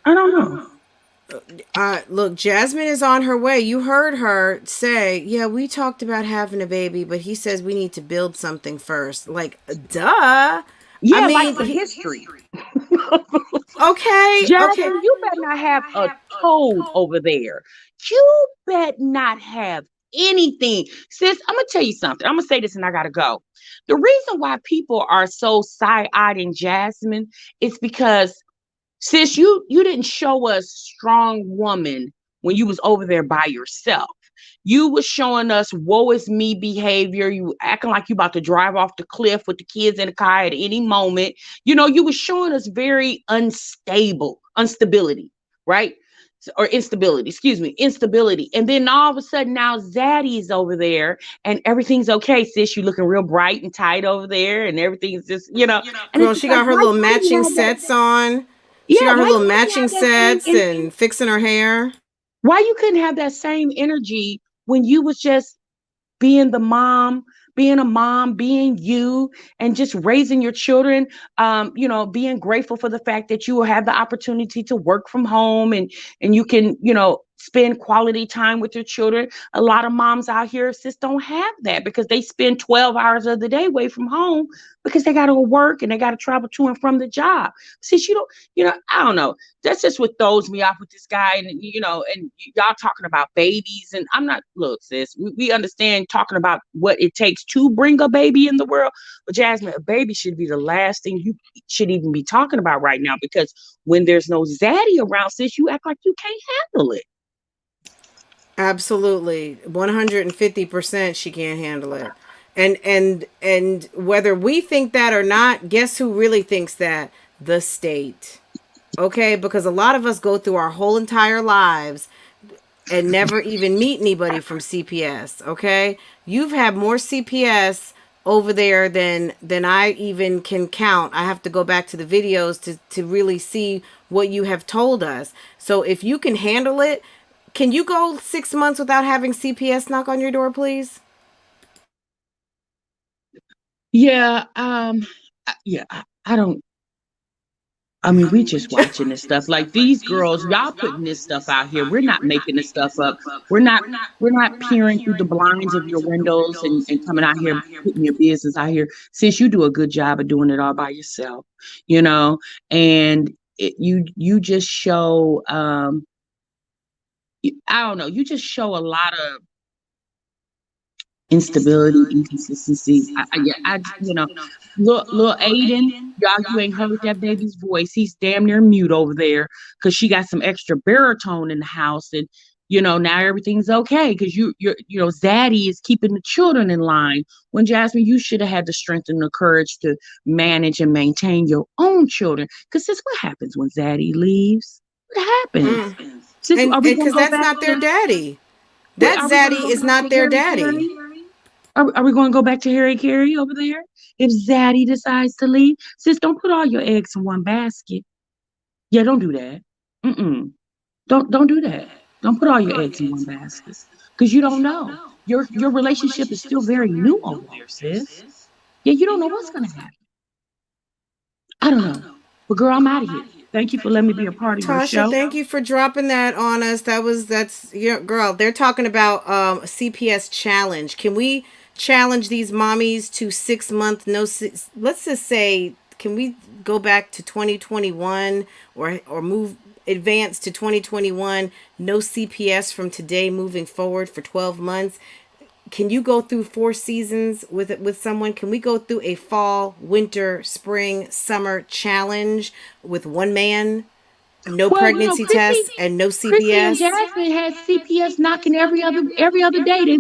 D: don't know.
A: Look, Jasmine is on her way. You heard her say, yeah, we talked about having a baby, but he says we need to build something first. Like, duh.
D: Yeah,
A: I mean,
D: like for history.
A: Okay, okay.
D: Jasmine, you better not have a toad over there. You better not have anything. Sis, I'm going to tell you something. I'm going to say this and I got to go. The reason why people are so side-eyed in Jasmine is because, sis, you didn't show us strong woman when you was over there by yourself. You was showing us woe is me behavior. You acting like you about to drive off the cliff with the kids in the car at any moment. You was showing us very instability, right? Or instability, excuse me, instability. And then all of a sudden now Zaddy's over there and everything's okay, sis. You looking real bright and tight over there and everything's just, and
A: Girl,
D: it's just
A: she
D: like,
A: got her
D: why
A: little
D: you couldn't
A: matching
D: have that?
A: sets on. She
D: Yeah,
A: got her
D: why
A: little
D: you couldn't
A: matching
D: have that same
A: sets
D: energy?
A: and fixing her hair.
D: Why you couldn't have that same energy when you was just being the mom, being a mom, being you, and just raising your children, being grateful for the fact that you will have the opportunity to work from home and you can, spend quality time with your children. A lot of moms out here just don't have that because they spend 12 hours of the day away from home because they got to work and they got to travel to and from the job. Since you don't, I don't know. That's just what throws me off with this guy. And, and y'all talking about babies. And I'm not, look, sis, we understand talking about what it takes to bring a baby in the world. But Jasmine, a baby should be the last thing you should even be talking about right now, because when there's no zaddy around, sis, you act like you can't handle it.
A: Absolutely. 150% she can't handle it. And whether we think that or not, guess who really thinks that? The state. Okay? Because a lot of us go through our whole entire lives and never even meet anybody from CPS, okay? You've had more CPS over there than I even can count. I have to go back to the videos to really see what you have told us. So if you can handle it, can you go 6 months without having CPS knock on your door, please?
D: Yeah, yeah, I don't. I mean, we just watching this stuff. Like, these girls, y'all putting this stuff out here. We're not making this stuff up. We're not we're not peering through the blinds of your windows and coming out here putting your business out here. Since you do a good job of doing it all by yourself, you know, and you just show I don't know, you just show a lot of instability, inconsistency. Little Aiden, y'all, you ain't heard that baby's voice. He's damn near mute over there because she got some extra baritone in the house, and now everything's okay because Zaddy is keeping the children in line. When Jasmine, you should have had the strength and the courage to manage and maintain your own children. Because this, what happens when Zaddy leaves? What happens? Sis,
A: And
D: are we gonna
A: because
D: go
A: that's
D: back
A: not their
D: to?
A: daddy.
D: Wait,
A: That
D: are we going to
A: zaddy
D: go
A: is
D: back
A: not
D: to
A: their
D: Harry
A: daddy.
D: Carey? Are we going to go back to Harry Carey over there? If Zaddy decides to leave, sis, don't put all your eggs in one basket. Yeah, don't do that. Mm-mm. Don't do that. Don't put all your eggs in one basket because you don't know. Your relationship is still very new over there, sis. Yeah, you don't know what's going to happen. I don't know. But girl, I'm out of here. Thank you for letting me be a part of your
A: Tasha,
D: show.
A: thank you for dropping that on us. That's girl. They're talking about a CPS challenge. Can we challenge these mommies to 6 month no? Let's just say Can we go back to 2021 or move advance to 2021? No CPS from today moving forward for 12 months. Can you go through 4 seasons with someone? Can we go through a fall, winter, spring, summer challenge with one man? No
D: Well, you know,
A: pregnancy tests and no
D: Chrissy and
A: CPS?
D: Jasmine had CPS knocking every other day. They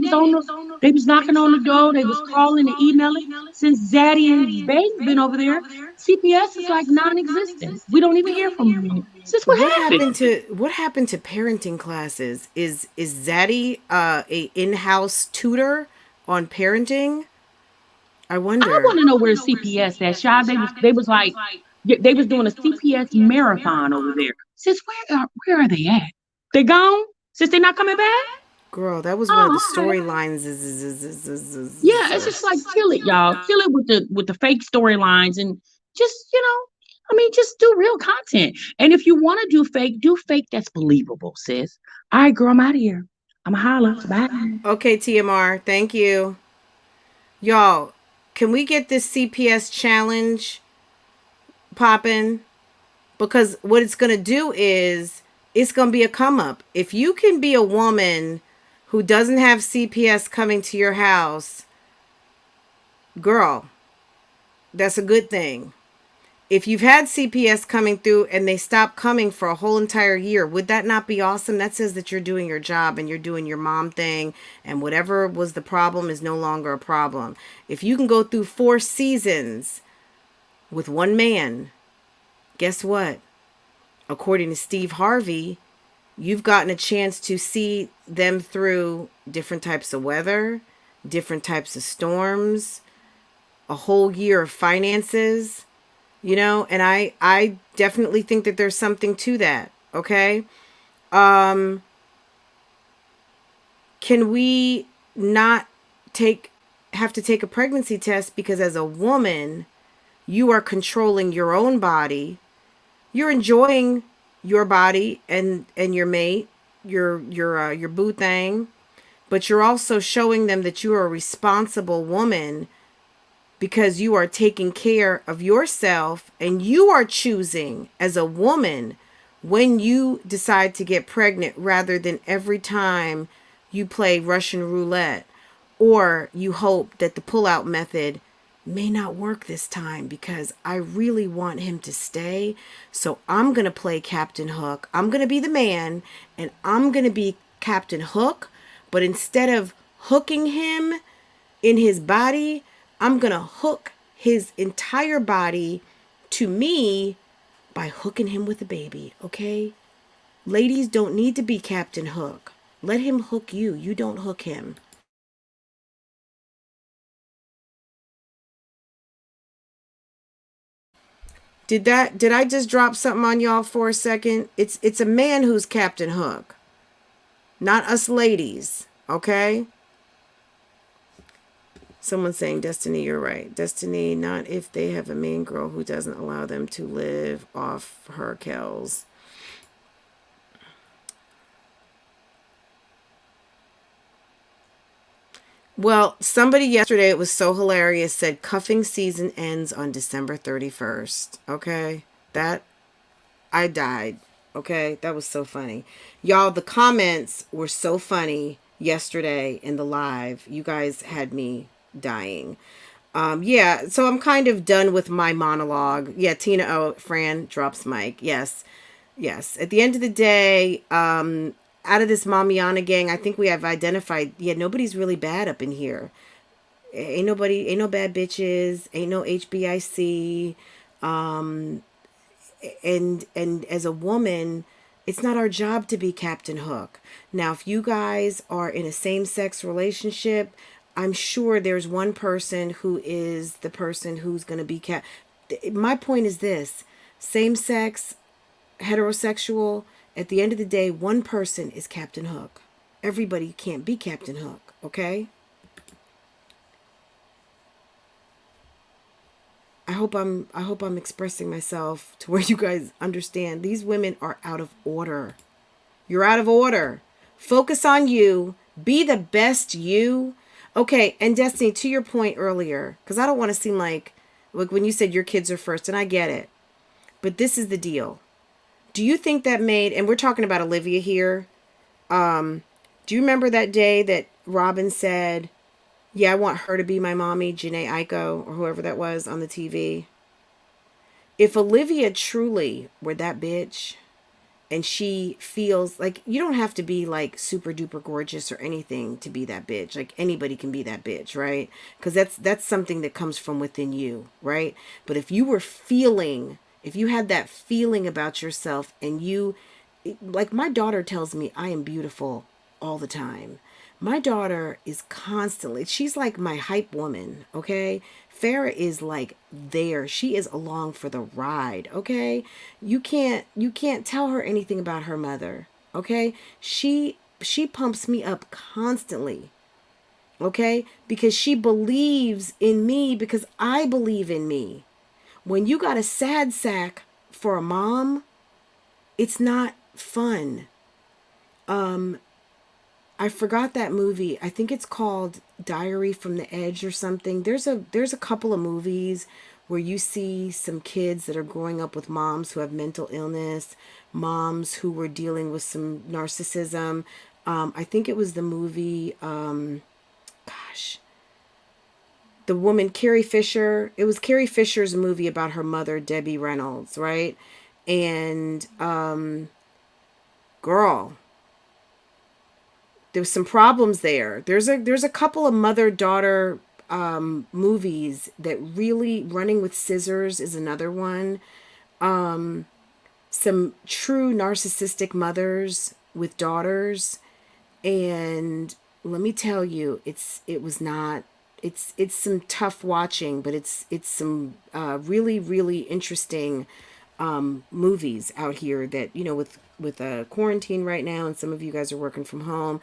D: was knocking on the door. They was calling and emailing. Since Zaddy and Bae's been over there, CPS is like non-existent. We don't even hear from them anymore. Since what happened?
A: What happened to parenting classes? Is Zaddy a in-house tutor on parenting? I
D: I
A: wonder.
D: want to know where CPS at, Shy. They was like they was doing a CPS marathon over there. Since where are they at? They gone? Since they're not coming back?
A: Girl, that was one of the
D: Oh, okay.
A: storylines.
D: Yeah, it's just like kill it, y'all. Kill it with the fake storylines and just, I mean, just do real content. And if you want to do fake that's believable, sis. All right, girl, I'm out of here. I'm a holla. Bye.
A: Okay, TMR, thank you. Y'all, can we get this CPS challenge popping? Because what it's going to do is it's going to be a come up. If you can be a woman who doesn't have CPS coming to your house, girl, that's a good thing. If you've had CPS coming through and they stop coming for a whole entire year, would that not be awesome? That says that you're doing your job and you're doing your mom thing, and whatever was the problem is no longer a problem. If you can go through 4 seasons with one man, guess what? According to Steve Harvey, you've gotten a chance to see them through different types of weather, different types of storms, a whole year of finances. And I definitely think that there's something to that. Okay. Can we not have to take a pregnancy test because as a woman, you are controlling your own body. You're enjoying your body and your mate, your boo thing, but you're also showing them that you are a responsible woman because you are taking care of yourself and you are choosing as a woman when you decide to get pregnant rather than every time you play Russian roulette or you hope that the pull-out method may not work this time because I really want him to stay. So I'm going to play Captain Hook. I'm going to be the man and I'm going to be Captain Hook. But instead of hooking him in his body, I'm going to hook his entire body to me by hooking him with a baby, okay? Ladies don't need to be Captain Hook. Let him hook you. You don't hook him. Did I just drop something on y'all for a second? It's a man who's Captain Hook. Not us ladies, okay? Someone's saying, Destiny, you're right. Destiny, not if they have a mean girl who doesn't allow them to live off her kells. Well, somebody yesterday, it was so hilarious, said cuffing season ends on December 31st. Okay? I died. Okay? That was so funny. Y'all, the comments were so funny yesterday in the live. You guys had me dying. Yeah, so I'm kind of done with my monologue. Yeah, Tina, Fran drops mic. Yes. At the end of the day, out of this Mamiana gang, I think we have identified, nobody's really bad up in here. Ain't no bad bitches, ain't no HBIC. And as a woman, it's not our job to be Captain Hook. Now, if you guys are in a same-sex relationship, I'm sure there's one person who is the person who's going to be My point is this: same-sex, heterosexual, at the end of the day, one person is Captain Hook. Everybody can't be Captain Hook, okay? I hope I'm expressing myself to where you guys understand. These women are out of order. You're out of order. Focus on you. Be the best you. Okay, and Destiny, to your point earlier, because I don't want to seem like Like when you said your kids are first, and I get it. But this is the deal. Do you think that made, and we're talking about Olivia here. Do you remember that day that Robin said, yeah, I want her to be my mommy, Janae Aiko, or whoever that was on the TV? If Olivia truly were that bitch, and she feels like, you don't have to be like super duper gorgeous or anything to be that bitch. Like anybody can be that bitch, right? Because that's something that comes from within you, right? But if you were feeling, if you had that feeling about yourself, and you, like my daughter tells me I am beautiful all the time. My daughter is constantly, she's like my hype woman, okay? Farah is like there. She is along for the ride, okay? You can't tell her anything about her mother, okay? She pumps me up constantly, okay? Because she believes in me, because I believe in me. When you got a sad sack for a mom, it's not fun. I forgot that movie. I think it's called Diary from the Edge or something. There's a couple of movies where you see some kids that are growing up with moms who have mental illness, moms who were dealing with some narcissism. I think it was the movie, gosh, the woman Carrie Fisher. It was Carrie Fisher's movie about her mother, Debbie Reynolds, right? And girl, there was some problems there. There's a couple of mother-daughter movies that really, Running with Scissors is another one. Some true narcissistic mothers with daughters, and let me tell you, it's some tough watching, but it's some really really interesting movies out here that, you know, with a quarantine right now, and some of you guys are working from home,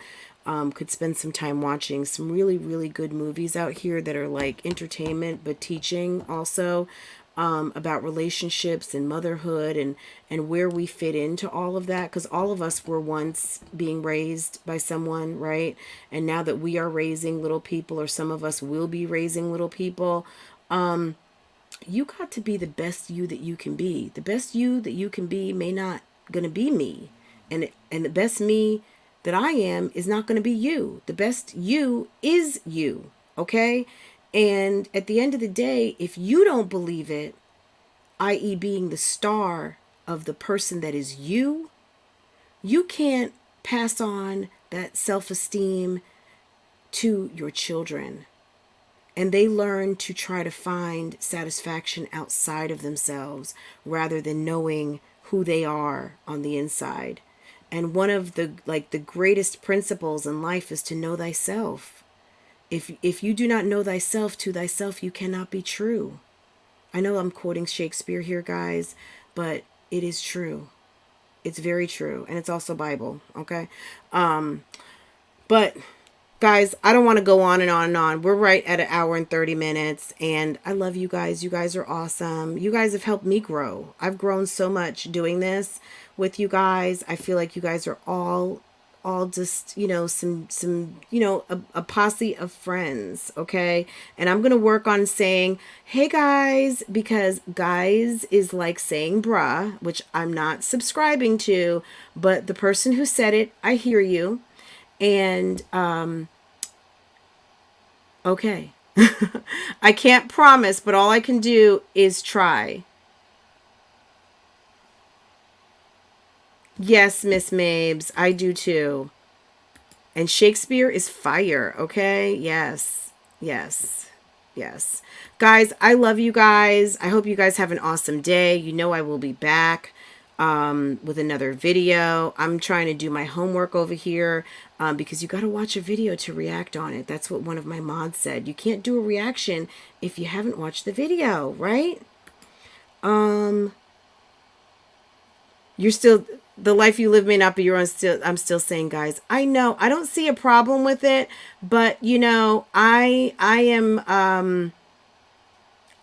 A: could spend some time watching some really really good movies out here that are like entertainment but teaching also, about relationships and motherhood, and where we fit into all of that, because all of us were once being raised by someone, right? And now that we are raising little people, or some of us will be raising little people, you got to be the best you that you can be. The best you that you can be may not gonna be me, and the best me that I am is not gonna be you. The best you is you, okay? And at the end of the day, if you don't believe it, i.e., being the star of the person that is you, you can't pass on that self-esteem to your children. And they learn to try to find satisfaction outside of themselves rather than knowing who they are on the inside. And one of the greatest principles in life is to know thyself. If you do not know thyself, to thyself you cannot be true. I know I'm quoting Shakespeare here, guys, but it is true. It's very true, and it's also Bible, okay? But guys, I don't want to go on and on and on. We're right at 1 hour and 30 minutes, and I love you guys. You guys are awesome. You guys have helped me grow. I've grown so much doing this with you guys. I feel like you guys are all just, you know, some you know, a posse of friends, okay? And I'm gonna work on saying hey guys, because guys is like saying bruh, which I'm not subscribing to, but the person who said it, I hear you. And okay. I can't promise, but all I can do is try. Yes, Miss Mabes, I do too. And Shakespeare is fire, okay? Yes, yes, yes. Guys, I love you guys. I hope you guys have an awesome day. You know I will be back with another video. I'm trying to do my homework over here because you got to watch a video to react on it. That's what one of my mods said. You can't do a reaction if you haven't watched the video, right? You're still, the life you live may not be your own. Still, I'm still saying, guys, I know I don't see a problem with it, but you know, I am,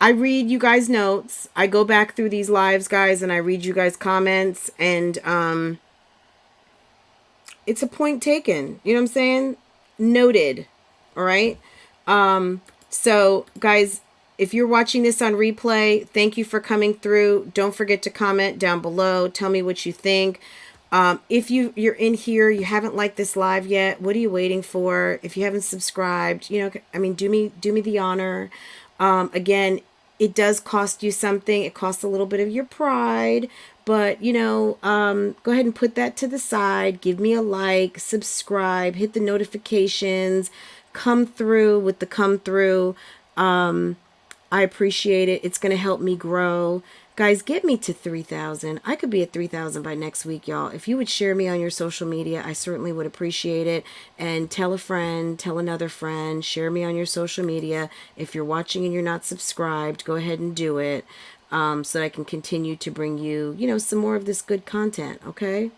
A: I read you guys' notes. I go back through these lives, guys, and I read you guys' comments, and it's a point taken. You know what I'm saying? Noted. All right. So, guys, if you're watching this on replay, thank you for coming through. Don't forget to comment down below. Tell me what you think. If you're in here, you haven't liked this live yet, what are you waiting for? If you haven't subscribed, you know, I mean, do me the honor. Again, it does cost you something. It costs a little bit of your pride, but you know, go ahead and put that to the side. Give me a like, subscribe, hit the notifications, come through with the come through. I appreciate it. It's going to help me grow. Guys, get me to 3,000. I could be at 3,000 by next week, y'all. If you would share me on your social media, I certainly would appreciate it. And tell a friend, tell another friend, share me on your social media. If you're watching and you're not subscribed, go ahead and do it, so that I can continue to bring you, you know, some more of this good content, okay?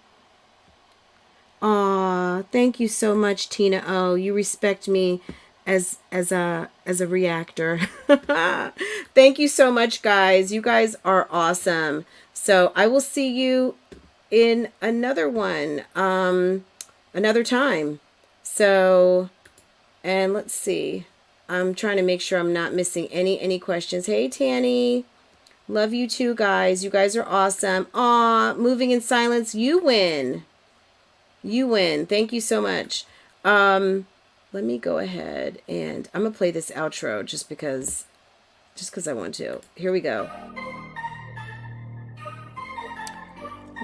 A: Aw, thank you so much, Tina O. You respect me as a reactor. Thank you so much, guys. You guys are awesome. So I will see you in another one another time. So, and let's see, I'm trying to make sure I'm not missing any questions. Hey Tanny, love you too, guys. You guys are awesome. Aw, moving in silence, you win. You win. Thank you so much. Let me go ahead and I'm gonna play this outro just because I want to. Here we go.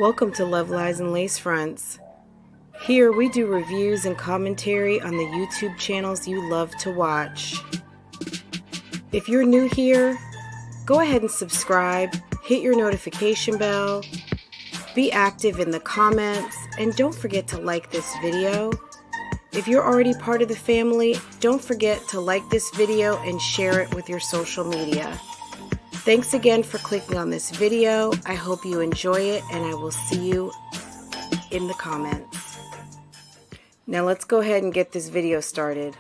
A: Welcome to Love, Lies, and Lace Fronts. Here we do reviews and commentary on the YouTube channels you love to watch. If you're new here, go ahead and subscribe, hit your notification bell, be active in the comments, and don't forget to like this video. If you're already part of the family, don't forget to like this video and share it with your social media. Thanks again for clicking on this video. I hope you enjoy it, and I will see you in the comments. Now let's go ahead and get this video started.